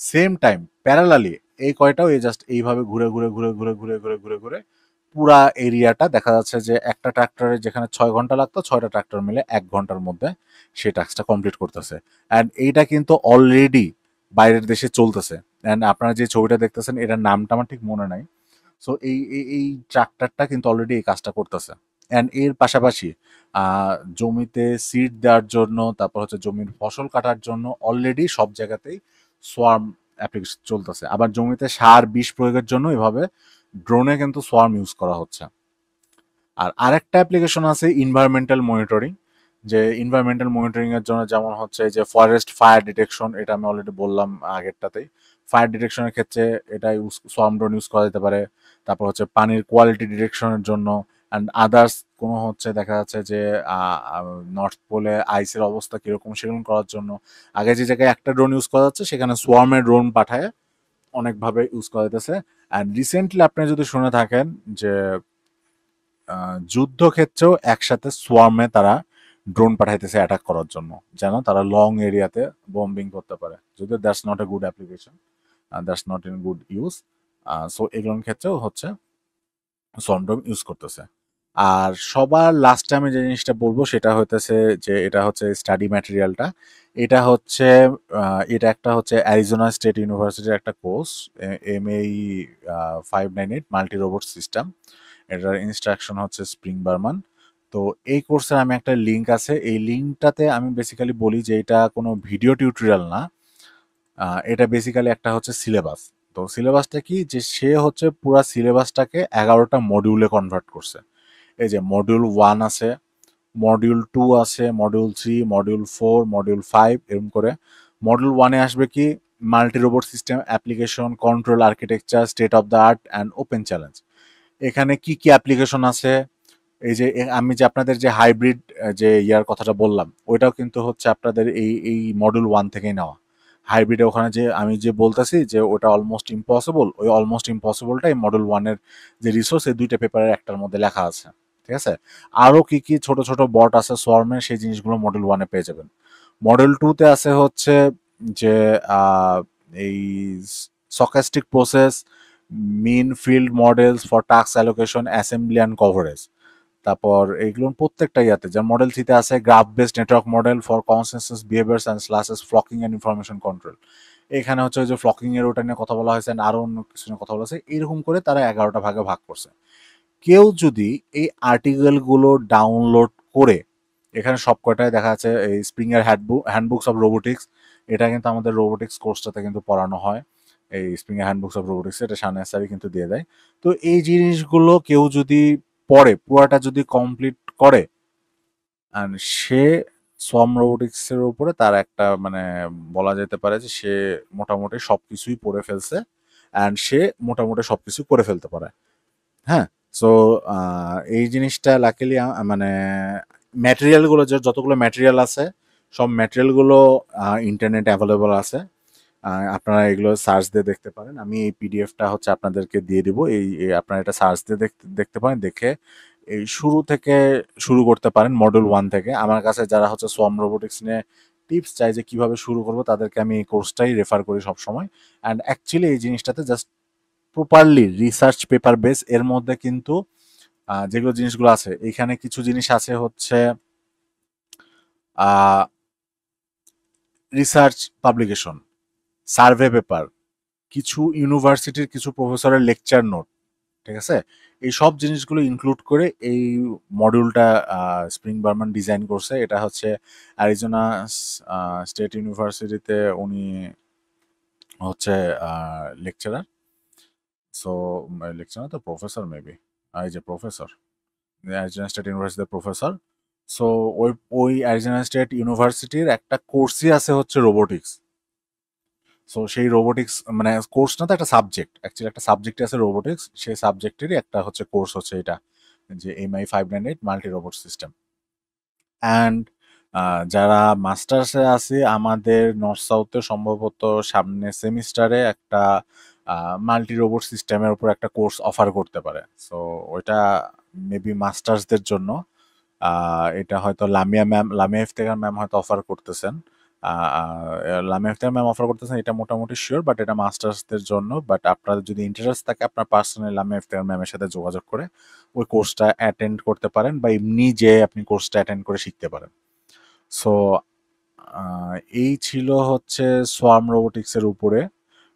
সেম টাইম প্যারালালি এই কয়টাও এই জাস্ট এইভাবে ঘুরে ঘুরে ঘুরে ঘুরে ঘুরে ঘুরে ঘুরে ঘুরে পুরা এরিয়াটা দেখা যাচ্ছে যে একটা ট্রাক্টরে যেখানে 6 ঘন্টা লাগতো, 6টা ট্রাক্টর মিলে 1 ঘন্টার মধ্যে সেই টাস্কটা কমপ্লিট করতেছে। অ্যান্ড এইটা কিন্তু অলরেডি বাইরের দেশে চলতেছে। অ্যান্ড আপনারা যে ছবিটা দেখতেছেন এটার নামটা আমার ঠিক মনে নাই। সো এই ট্রাক্টরটা কিন্তু অলরেডি এই কাজটা করতেছে। অ্যান্ড এর পাশাপাশি জমিতে সিড দেওয়ার জন্য, তারপর হচ্ছে জমির ফসল কাটার জন্য অলরেডি সব জায়গাতেই সোয়ার্ম অ্যাপ্লিকেশন চলতেছে। আবার জমিতে সার বিষ প্রয়োগের জন্য এভাবে ড্রোনে কিন্তু সোয়ার্ম ইউজ করা হচ্ছে। আর আরেকটা অ্যাপ্লিকেশন আছে ইনভায়রনমেন্টাল মনিটরিং, যে ইনভায়রনমেন্টাল মনিটরিং এর জন্য যেমন হচ্ছে যে ফরেস্ট ফায়ার ডিটেকশন, এটা আমি অলরেডি বললাম আগেরটাতেই। ফায়ার ডিটেকশনের ক্ষেত্রে এটা সোয়ার্ম ড্রোন ইউজ করা যেতে পারে। তারপর হচ্ছে পানির কোয়ালিটি ডিটেকশনের জন্য অ্যান্ড আদার্স কোনো হচ্ছে দেখা যাচ্ছে যে নর্থ পোলে আইসের অবস্থা কিরকম সেরকম করার জন্য আগে যে জায়গায় একটা ড্রোন ইউজ করা যাচ্ছে সেখানে সোয়ার্মের ড্রোন পাঠায় অনেকভাবে ইউজ করা যেতেছে। অ্যান্ড রিসেন্টলি আপনি যদি শুনে থাকেন যে যুদ্ধক্ষেত্রেও একসাথে সোয়ার্মে তারা ড্রোন পাঠাইতেছে অ্যাটাক করার জন্য, যেন তারা লং এরিয়াতে বম্বিং করতে পারে। যদিও that's not a good application, that's not in good use. So এগুলোর ক্ষেত্রেও হচ্ছে সোয়ার্ম ড্রোন ইউজ করতেছে। আর সবার লাস্টে আমি যে জিনিসটা বলবো সেটা হইতেছে যে এটা হচ্ছে স্টাডি ম্যাটেরিয়ালটা। এটা হচ্ছে এটা একটা হচ্ছে অ্যারিজোনা স্টেট ইউনিভার্সিটির একটা course, MAE 598 multi robot system. এটার ইনস্ট্রাকশন হচ্ছে স্প্রিং বারমান। তো এই কোর্সের আমি একটা লিঙ্ক আছে, এই লিঙ্কটাতে আমি বেসিক্যালি বলি যে এটা কোনো ভিডিও টিউটোরিয়াল না, এটা বেসিক্যালি একটা হচ্ছে সিলেবাস। তো সিলেবাসটা কি, যে সে হচ্ছে পুরা সিলেবাসটাকে 11টা মডিউলে কনভার্ট করছে। এই যে মডিউল 1 আছে, মডিউল 2 আছে, মডিউল 3, মডিউল 4, মডিউল 5, এরকম করে। মডিউল 1-এ আসবে কি, multi robot system application, control architecture, state of the art and open challenge. এখানে কি কি অ্যাপ্লিকেশন আছে, এই যে আমি যে আপনাদের যে হাইব্রিড যে ইয়ার কথাটা বললাম, ওইটাও কিন্তু হচ্ছে আপনাদের এই মডিউল 1 থেকেই নেওয়া। হাইব্রিডে ওখানে যে আমি যে বলতেছি যে ওটা অলমোস্ট ইম্পসিবল, ওই অলমোস্ট ইম্পসিবলটা এই মডিউল 1-এর যে রিসোর্স, এই 2টা পেপারের একটার মধ্যে লেখা আছে। ঠিক আছে, আরও কি কি ছোট ছোট বট আছে সোয়ার্মের, সেই জিনিসগুলো মডিউল 1-এ পেয়ে যাবেন। মডিউল 2-তে আছে হচ্ছে যে এই statistic process, mean field models for task allocation, assembly and coverage. তারপর এইগুলো প্রত্যেকটা ইয়াতে, যেমন মডেল 3-তে আছে graph based network model for consensus behaviours and slashes flocking and information control. এখানে হচ্ছে ওই যে ফ্লকিং এর ওটা নিয়ে কথা বলা হয়েছে, আরো অন্য কিছু নিয়ে কথা বলা হয়েছে। এরকম করে তারা 11টা ভাগে ভাগ করছে। কেউ যদি এই আর্টিকেলগুলো ডাউনলোড করে, এখানে সব কয়টায় দেখা যাচ্ছে এই স্প্রিং এর হ্যান্ডবুকস অফ রোবোটিক্স, এটা কিন্তু আমাদের রোবোটিক্স কোর্সটাতে কিন্তু পড়ানো হয়। এই স্প্রিং এর হ্যান্ডবুকস অফ রোবোটিক্স, এটা শাহনেজ স্যারই কিন্তু দিয়ে দেয়। তো এই জিনিসগুলো কেউ যদি পড়ে, পুরাটা যদি কমপ্লিট করে, and সে সোয়ার্ম রোবোটিক্স এর উপরে তার একটা মানে বলা যেতে পারে যে সে মোটামুটি সবকিছুই পড়ে ফেলছে, অ্যান্ড সে মোটামুটি সবকিছু করে ফেলতে পারে। হ্যাঁ, সো এই জিনিসটা লাকিলি মানে ম্যাটেরিয়ালগুলো, যতগুলো ম্যাটেরিয়াল আছে সব ম্যাটেরিয়ালগুলো ইন্টারনেট অ্যাভেলেবল আছে। আপনারা এগুলো সার্চ দিয়ে দেখতে পারেন। আমি এই পিডিএফটা হচ্ছে আপনাদেরকে দিয়ে দিব। আপনারা এটা সার্চ দিয়ে দেখতে পারেন, দেখে এই শুরু থেকে শুরু করতে পারেন মডিউল 1 থেকে। আমার কাছে যারা হচ্ছে সোয়ার্ম রোবোটিক্স নিয়ে টিপস চাই যে কিভাবে শুরু করব, তাদেরকে আমি এই কোর্সটাই রেফার করি সবসময়। অ্যান্ড অ্যাকচুয়ালি এই জিনিসটাতে just properly research paper base, এর মধ্যে কিন্তু যেগুলো জিনিসগুলো আছে, এখানে কিছু জিনিস আছে হচ্ছে রিসার্চ পাবলিকেশন, সার্ভে পেপার, কিছু ইউনিভার্সিটির কিছু প্রফেসরের লেকচার নোট। ঠিক আছে, এই সব জিনিসগুলো ইনক্লুড করে এই মডিউলটা স্প্রিং বারমান ডিজাইন করছে। এটা হচ্ছে অ্যারিজোনা স্টেট ইউনিভার্সিটিতে উনি হচ্ছে লেকচারার। সো লেকচারার তো প্রফেসর মেবি, এই যে প্রফেসর, অ্যারিজোনা স্টেট ইউনিভার্সিটির প্রফেসর। সো ওই অ্যারিজোনা স্টেট ইউনিভার্সিটির একটা কোর্সই আছে হচ্ছে রোবোটিক্স। সো সেই রোবোটিক্স মানে কোর্স না তো একটা সাবজেক্ট, অ্যাকচুয়ালি একটা সাবজেক্ট আছে রোবোটিক্স, সেই সাবজেক্টেরই একটা হচ্ছে কোর্স হচ্ছে এটা, যে MI598 multi robot system. And যারা মাস্টার্সে আছে আমাদের নর্থ সাউথে সম্ভবত সামনে সেমিস্টারে একটা মাল্টি রোবট সিস্টেমের উপর একটা কোর্স অফার করতে পারে। সো ওইটা মেবি মাস্টার্সদের জন্য। এটা হয়তো লামিয়া ইফতেখার ম্যাম হয়তো অফার করতেছেন। লামিয়া ইফতেখার ম্যাম অফার করতেছেন এটা মোটামুটি শিওর, বাট এটা মাস্টার্সদের জন্য। বাট আপনাদের যদি ইন্টারেস্ট থাকে আপনার পার্সোনালি লামিয়া ইফতেখার ম্যামের সাথে যোগাযোগ করে ওই কোর্সটা অ্যাটেন্ড করতে পারেন, বা এমনি যে আপনি কোর্সটা অ্যাটেন্ড করে শিখতে পারেন। সো এই ছিল হচ্ছে সোয়ার্ম রোবোটিক্সের উপরে।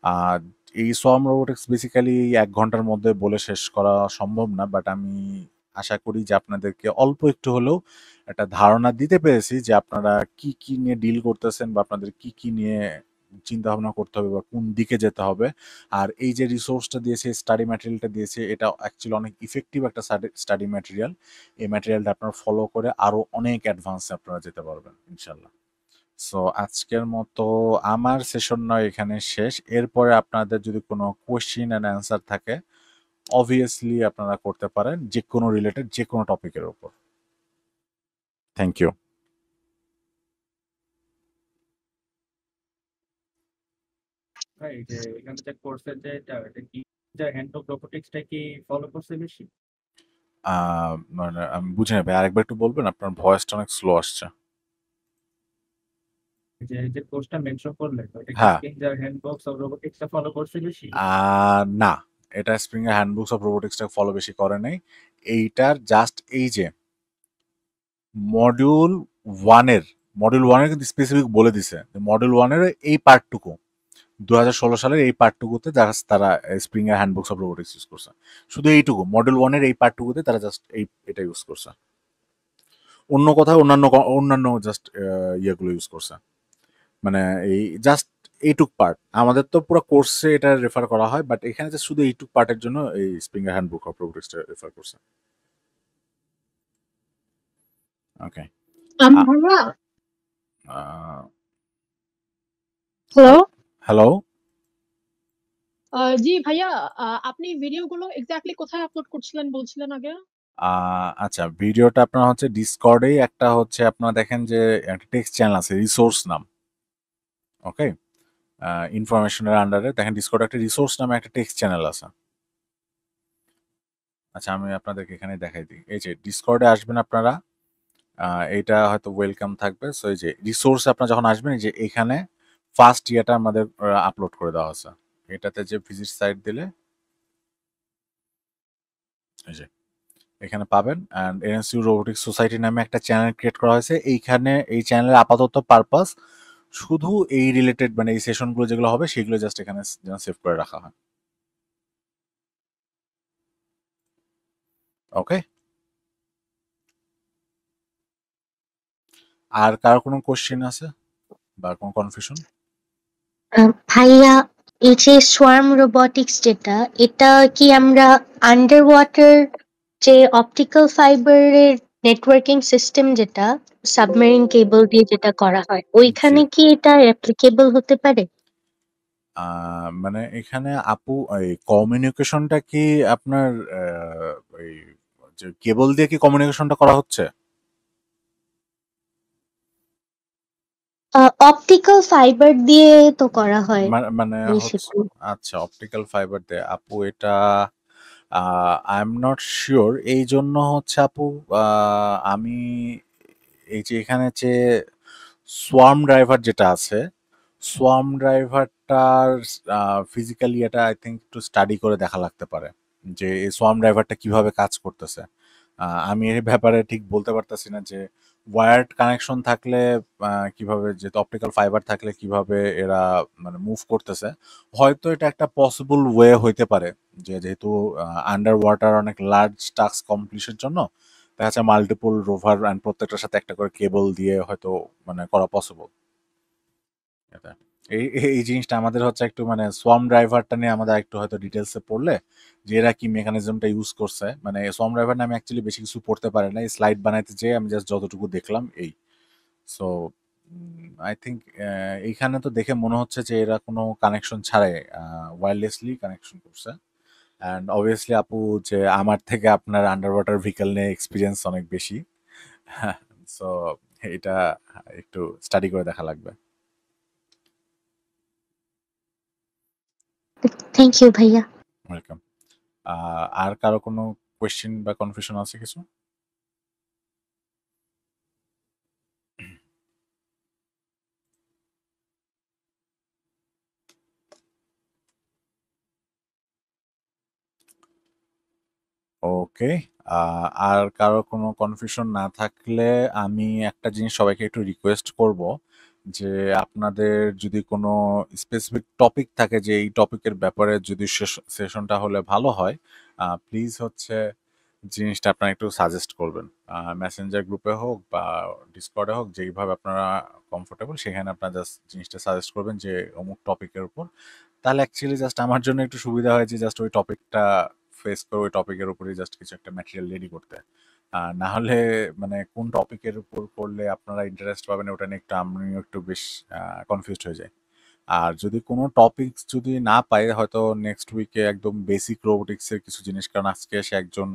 আর এই সোয়ার্ম রোবোটিক্স বেসিক্যালি 1 ঘন্টার মধ্যে বলে শেষ করা সম্ভব না, বাট আমি আশা করি যে আপনাদেরকে অল্প একটু হলেও একটা ধারণা দিতে পেরেছি যে আপনারা কি কি নিয়ে ডিল করতেছেন, বা আপনাদের কি কি নিয়ে চিন্তা ভাবনা করতে হবে, বা কোন দিকে যেতে হবে। আর এই যে রিসোর্সটা দিয়েছে, স্টাডি ম্যাটেরিয়ালটা দিয়েছে, এটা অ্যাকচুয়ালি অনেক ইফেক্টিভ একটা স্টাডি ম্যাটেরিয়াল। এই ম্যাটেরিয়ালটা আপনারা ফলো করে আরো অনেক অ্যাডভান্সে আপনারা যেতে পারবেন ইনশাল্লাহ। সো আজকের মতো আমার সেশন নয় এখানে শেষ। এরপরে আপনাদের যদি কোনো কোয়েশ্চিন অ্যান্ড অ্যান্সার থাকে অবভিয়াসলি আপনারা করতে পারেন, যে কোনো রিলেটেড যে কোনো টপিকের উপর। Thank you. ভাই যে এখানে যে কোর্সের যে এটা কি যে হ্যান্ডবুক রোবোটিক্সটা কি ফলো করছে বেশি? মানে আমি বুঝে নেবে, আরেকবার একটু বলবেন, আপনার ভয়েসটা অনেক স্লো আসছে। যে যে কোর্সটা মেনশন করলেন ওটা কি হ্যাঁ। স্প্রিং হ্যান্ডবুকস অফ রোবোটিক্সটা ফলো করছে বেশি? না, এটা স্প্রিং এর হ্যান্ডবুকস অফ রোবোটিক্সটা ফলো বেশি করে নাই। এইটার জাস্ট এই যে মডিউল ওয়ানের কিন্তু স্পেসিফিক বলে দিছে, মডিউল ওয়ানের এই পার্টটুকু 2016 সালের এই পার্টটুকুতে তারা স্প্রিং এর হ্যান্ডবুকস অফ রোবোটিক্স ইউজ করছে। শুধু এইটুকু মডিউল ওয়ানের এই পার্টটুকুতে তারা জাস্ট এটা ইউজ করছে। অন্য কথায় অন্যান্য জাস্ট ইয়েগুলো ইউজ করছে, মানে এই জাস্ট এইটুক পার্ট। আমাদের তো পুরো কোর্সে এটা রেফার করা হয়, বাট এখানে যে শুধু এইটুক পার্টের জন্য এই স্প্রিং এর হ্যান্ডবুক অফ রোবোটিক্সটা রেফার করছে। ওকে। ভাইয়া হ্যালো। হ্যালো জি ভাইয়া, আপনি ভিডিওগুলো এক্স্যাক্টলি কোথায় আপলোড করছিলেন বলছিলেন আগে? আচ্ছা, ভিডিওটা আপনার হচ্ছে ডিসকর্ডেই একটা হচ্ছে আপনারা দেখেন যে একটা টেক্সট চ্যানেল আছে রিসোর্স নাম। ওকে, ইনফরমেশনের আন্ডারে দেখেন ডিসকর্ডে একটা রিসোর্স নামে একটা টেক্সট চ্যানেল আছে। আচ্ছা, আমি আপনাদেরকে এখানে দেখাই দিই। এই যে ডিসকর্ডে আসবেন আপনারা, এইটা হয়তো ওয়েলকাম থাকবে। সো এই যে রিসোর্স আপনারা যখন আসবেন, এই যে এখানে ফার্স্ট ইয়েটা আমাদের আপলোড করে দেওয়া আছে। এটাতে যে ভিজিট সাইট দিলে এই যে এখানে পাবেন। অ্যান্ড এনএসইউ রোবোটিক্স সোসাইটি নামে একটা চ্যানেল ক্রিয়েট করা হয়েছে। এইখানে এই চ্যানেলের আপাতত পারপাস শুধু এই রিলেটেড মানে এই সেশনগুলো যেগুলো হবে সেগুলো জাস্ট এখানে সেভ করে রাখা হয়। ওকে, আর কার কোনো কোশ্চেন আছে বা কোনো কনফিউশন? ভাইয়া, এই যে সোয়ার্ম রোবটিক্স যেটা, এটা কি আমরা আন্ডার ওয়াটার যে অপটিক্যাল ফাইবারের নেটওয়ার্কিং সিস্টেম যেটা সাবমেরিন কেবল দিয়ে যেটা করা হয়, ওইখানে কি এটা অ্যাপ্লিকেবল হতে পারে? মানে এখানে আপু এই কমিউনিকেশনটা কি আপনার ওই যে কেবল দিয়ে কি কমিউনিকেশনটা করা হচ্ছে? অপটিক্যাল ফাইবার দিয়ে তো করা হয় মানে হচ্ছে বেসিক্যালি। আচ্ছা, অপটিক্যাল ফাইবার দিয়ে আপু এটা আই এম নট শিওর। এই জন্য হচ্ছে আপু আমি এই যে এখানে যে সোয়ার্ম ড্রাইভার যেটা আছে, সোয়ার্ম ড্রাইভারটার ফিজিক্যালি এটা আই থিঙ্ক একটু স্টাডি করে দেখা লাগতে পারে যে এই সোয়ার্ম ড্রাইভারটা কিভাবে কাজ করতেছে। আমি এর ব্যাপারে ঠিক বলতে পারতেছি না যে ওয়্যার্ড কানেকশন থাকলে কিভাবে, যেহেতু অপটিক্যাল ফাইবার থাকলে কিভাবে এরা মানে মুভ করতেছে। হয়তো এটা একটা পসিবল ওয়ে হইতে পারে যে যেহেতু আন্ডার ওয়াটার অনেক লার্জ টাস্ক কমপ্লিটের জন্য দেখা যাচ্ছে মাল্টিপল রোভার অ্যান্ড প্রত্যেকটার সাথে একটা করে কেবল দিয়ে হয়তো মানে করা পসিবল। এটা এই এই জিনিসটা আমাদের হচ্ছে একটু মানে সোয়ার্ম ড্রাইভারটা নিয়ে আমাদের একটু হয়তো ডিটেলসে পড়লে যে এরা কি মেকানিজমটা ইউজ করছে। মানে সোয়ার্ম ড্রাইভার নামে অ্যাকচুয়ালি বেশি কিছু পড়তে পারে না, এই স্লাইড বানাইতে যেয়ে আমি জাস্ট যতটুকু দেখলাম এই। সো আই থিংক এইখানে তো দেখে মনে হচ্ছে যে এরা কোনো কানেকশন ছাড়াই ওয়্যারলেসলি কানেকশন করছে। অ্যান্ড অবভিয়াসলি আপু যে আমার থেকে আপনার আন্ডার ওয়াটার ভেহিকল নিয়ে এক্সপিরিয়েন্স অনেক বেশি। সো এটা একটু স্টাডি করে দেখা লাগবে। থ্যাংক ইউ ভাইয়া। ওয়েলকাম। আর কারো কোনো কোয়েশ্চেন বা কনফিউশন আছে কিছু? ওকে। আর কারো কোনো কনফিউশন না থাকলে আমি একটা জিনিস সবাইকে একটু রিকোয়েস্ট করব যে আপনাদের যদি কোনো স্পেসিফিক টপিক থাকে যে এই টপিকের ব্যাপারে যদি সেশনটা হলে ভালো হয়, প্লিজ হচ্ছে জিনিসটা আপনারা একটু সাজেস্ট করবেন। মেসেঞ্জার গ্রুপে হোক বা ডিসকর্ডে হোক, যেইভাবে আপনারা কমফোর্টেবল সেখানে আপনারা জাস্ট জিনিসটা সাজেস্ট করবেন যে অমুক টপিকের উপর। তাহলে অ্যাকচুয়ালি জাস্ট আমার জন্য একটু সুবিধা হয় যে জাস্ট ওই টপিকটা ফেস করে ওই টপিকের উপরেই জাস্ট কিছু একটা ম্যাটেরিয়াল রেডি করতে। না হলে মানে কোন টপিকের উপর করলে আপনারা ইন্টারেস্ট পাবেন ওটা নিয়ে একটু আমিও একটু বেশ কনফিউজড হয়ে যাই। আর যদি কোনো টপিকস যদি না পাই হয়তো নেক্সট উইকে একদম বেসিক রোবোটিক্সের কিছু জিনিস, কারণ আজকে এসে একজন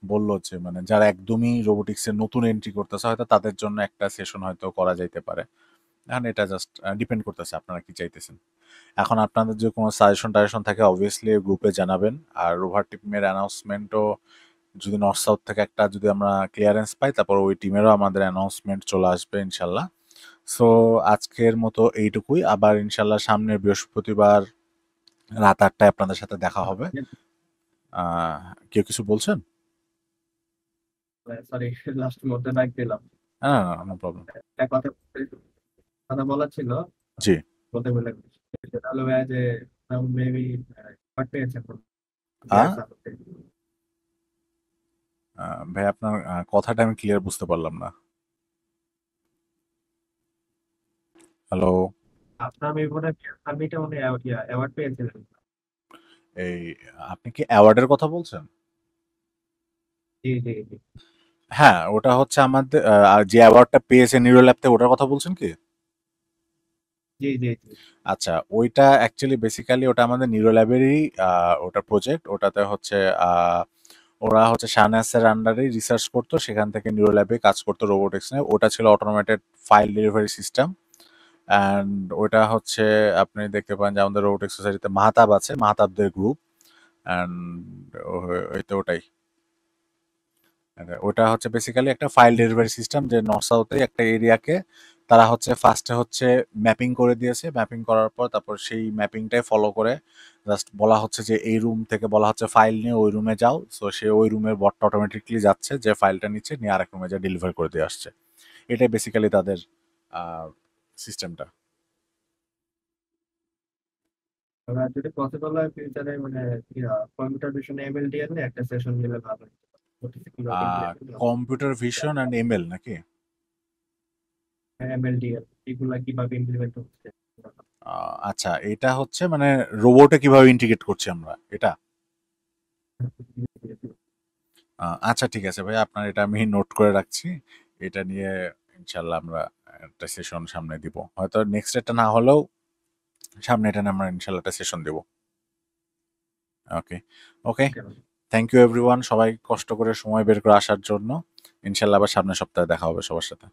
বললো যে মানে যারা একদমই রোবোটিক্সের নতুন এন্ট্রি করতেছে হয়তো তাদের জন্য একটা সেশন হয়তো করা যাইতে পারে। এখন এটা জাস্ট ডিপেন্ড করতেছে আপনারা কি চাইতেছেন। এখন আপনাদের যে কোনো সাজেশন থাকে অবভিয়াসলি গ্রুপে জানাবেন। আর রোভার টিমের অ্যানাউন্সমেন্টও যদি নর্থ সাউথ থেকে একটা যদি আমরা ক্লিয়ারেন্স পাই তারপর ওই টিমেরও আমাদের অ্যানাউন্সমেন্ট চলে আসবে ইনশাল্লাহ। সো আজকের মতো এইটুকুই। আবার ইনশাল্লাহ সামনের বৃহস্পতিবার রাত 8টায় আপনাদের সাথে দেখা হবে। কেউ কিছু বলছেন? সরি, লাস্ট মধ্যে ডাক দিলাম। হ্যাঁ, নো প্রবলেম। একটা কথা বলার ছিল, জি। বলতে বলে সেটা হলো ভাইয়া যে মেবি পেয়েছেন ভাই আপনার কথাটা আমি ক্লিয়ার বুঝতে পারলাম না। হ্যালো? আপনার মেবি মনে হয় সাবমিটে মনে হয় অ্যাওয়ার্ড পেয়েছিলেন। এই আপনি কি অ্যাওয়ার্ডের কথা বলছেন? জি জি জি হ্যাঁ, ওটা হচ্ছে আমাদের যে অ্যাওয়ার্ডটা পেয়েছে নিউরো ল্যাব থেকে ওটার কথা বলছেন কি? জি জি জি আচ্ছা, ওইটা অ্যাকচুয়ালি বেসিক্যালি ওটা আমাদের নিউরো ল্যাবেরই ওটা প্রজেক্ট। ওটাতে হচ্ছে ওরা হচ্ছে শাহনাজের আন্ডারেই রিসার্চ করতো, সেখান থেকে নিউরো ল্যাবে কাজ করতো রোবোটিক্স নিয়ে। ওটা ছিল automated file delivery system. And ওটা হচ্ছে আপনি দেখতে পান যে আমাদের রোবোটিক্স সোসাইটিতে মাহতাব আছে, মাহতাবদের গ্রুপ। অ্যান্ড ওই তো ওটাই। ওটা হচ্ছে বেসিক্যালি একটা ফাইল ডেলিভারি সিস্টেম যে নর্থ সাউথে একটা এরিয়াকে তারা হচ্ছে ফার্স্টে হচ্ছে ম্যাপিং করে দিয়েছে। ম্যাপিং করার পর তারপর সেই ম্যাপিংটাই ফলো করে জাস্ট বলা হচ্ছে যে এই রুম থেকে বলা হচ্ছে ফাইল নিয়ে ওই রুমে যাও। সো সে ওই রুমের বটটা অটোমেটিকলি যাচ্ছে, যে ফাইলটা নিচ্ছে নিয়ে আরেক রুমে যা ডেলিভার করে দিয়ে আসছে। এটাই বেসিক্যালি তাদের সিস্টেমটা। এবার যদি পসিবল হয় ফিউচারে মানে কম্পিউটার ভিশন এমএলডিএল নিয়ে একটা সেশন নিলে ভালো হতো। কম্পিউটার ভিশন অ্যান্ড এমএল নাকি? এমএলডিএল এগুলা কিভাবে ইমপ্লিমেন্ট হচ্ছে। আচ্ছা, এটা হচ্ছে মানে রোবটে কিভাবে ইন্টিগ্রেট করছি আমরা এটা? আচ্ছা ঠিক আছে ভাই, আপনার এটা আমি নোট করে রাখছি। এটা নিয়ে ইনশাল্লাহ আমরা একটা সেশন সামনে দিব। হয়তো নেক্সট এটা না হলেও সামনে এটা নিয়ে আমরা ইনশাল্লাহ একটা সেশন দেব। Okay okay, thank you everyone, সবাই কষ্ট করে সময় বের করে আসার জন্য। ইনশাল্লাহ আবার সামনের সপ্তাহে দেখা হবে সবার সাথে।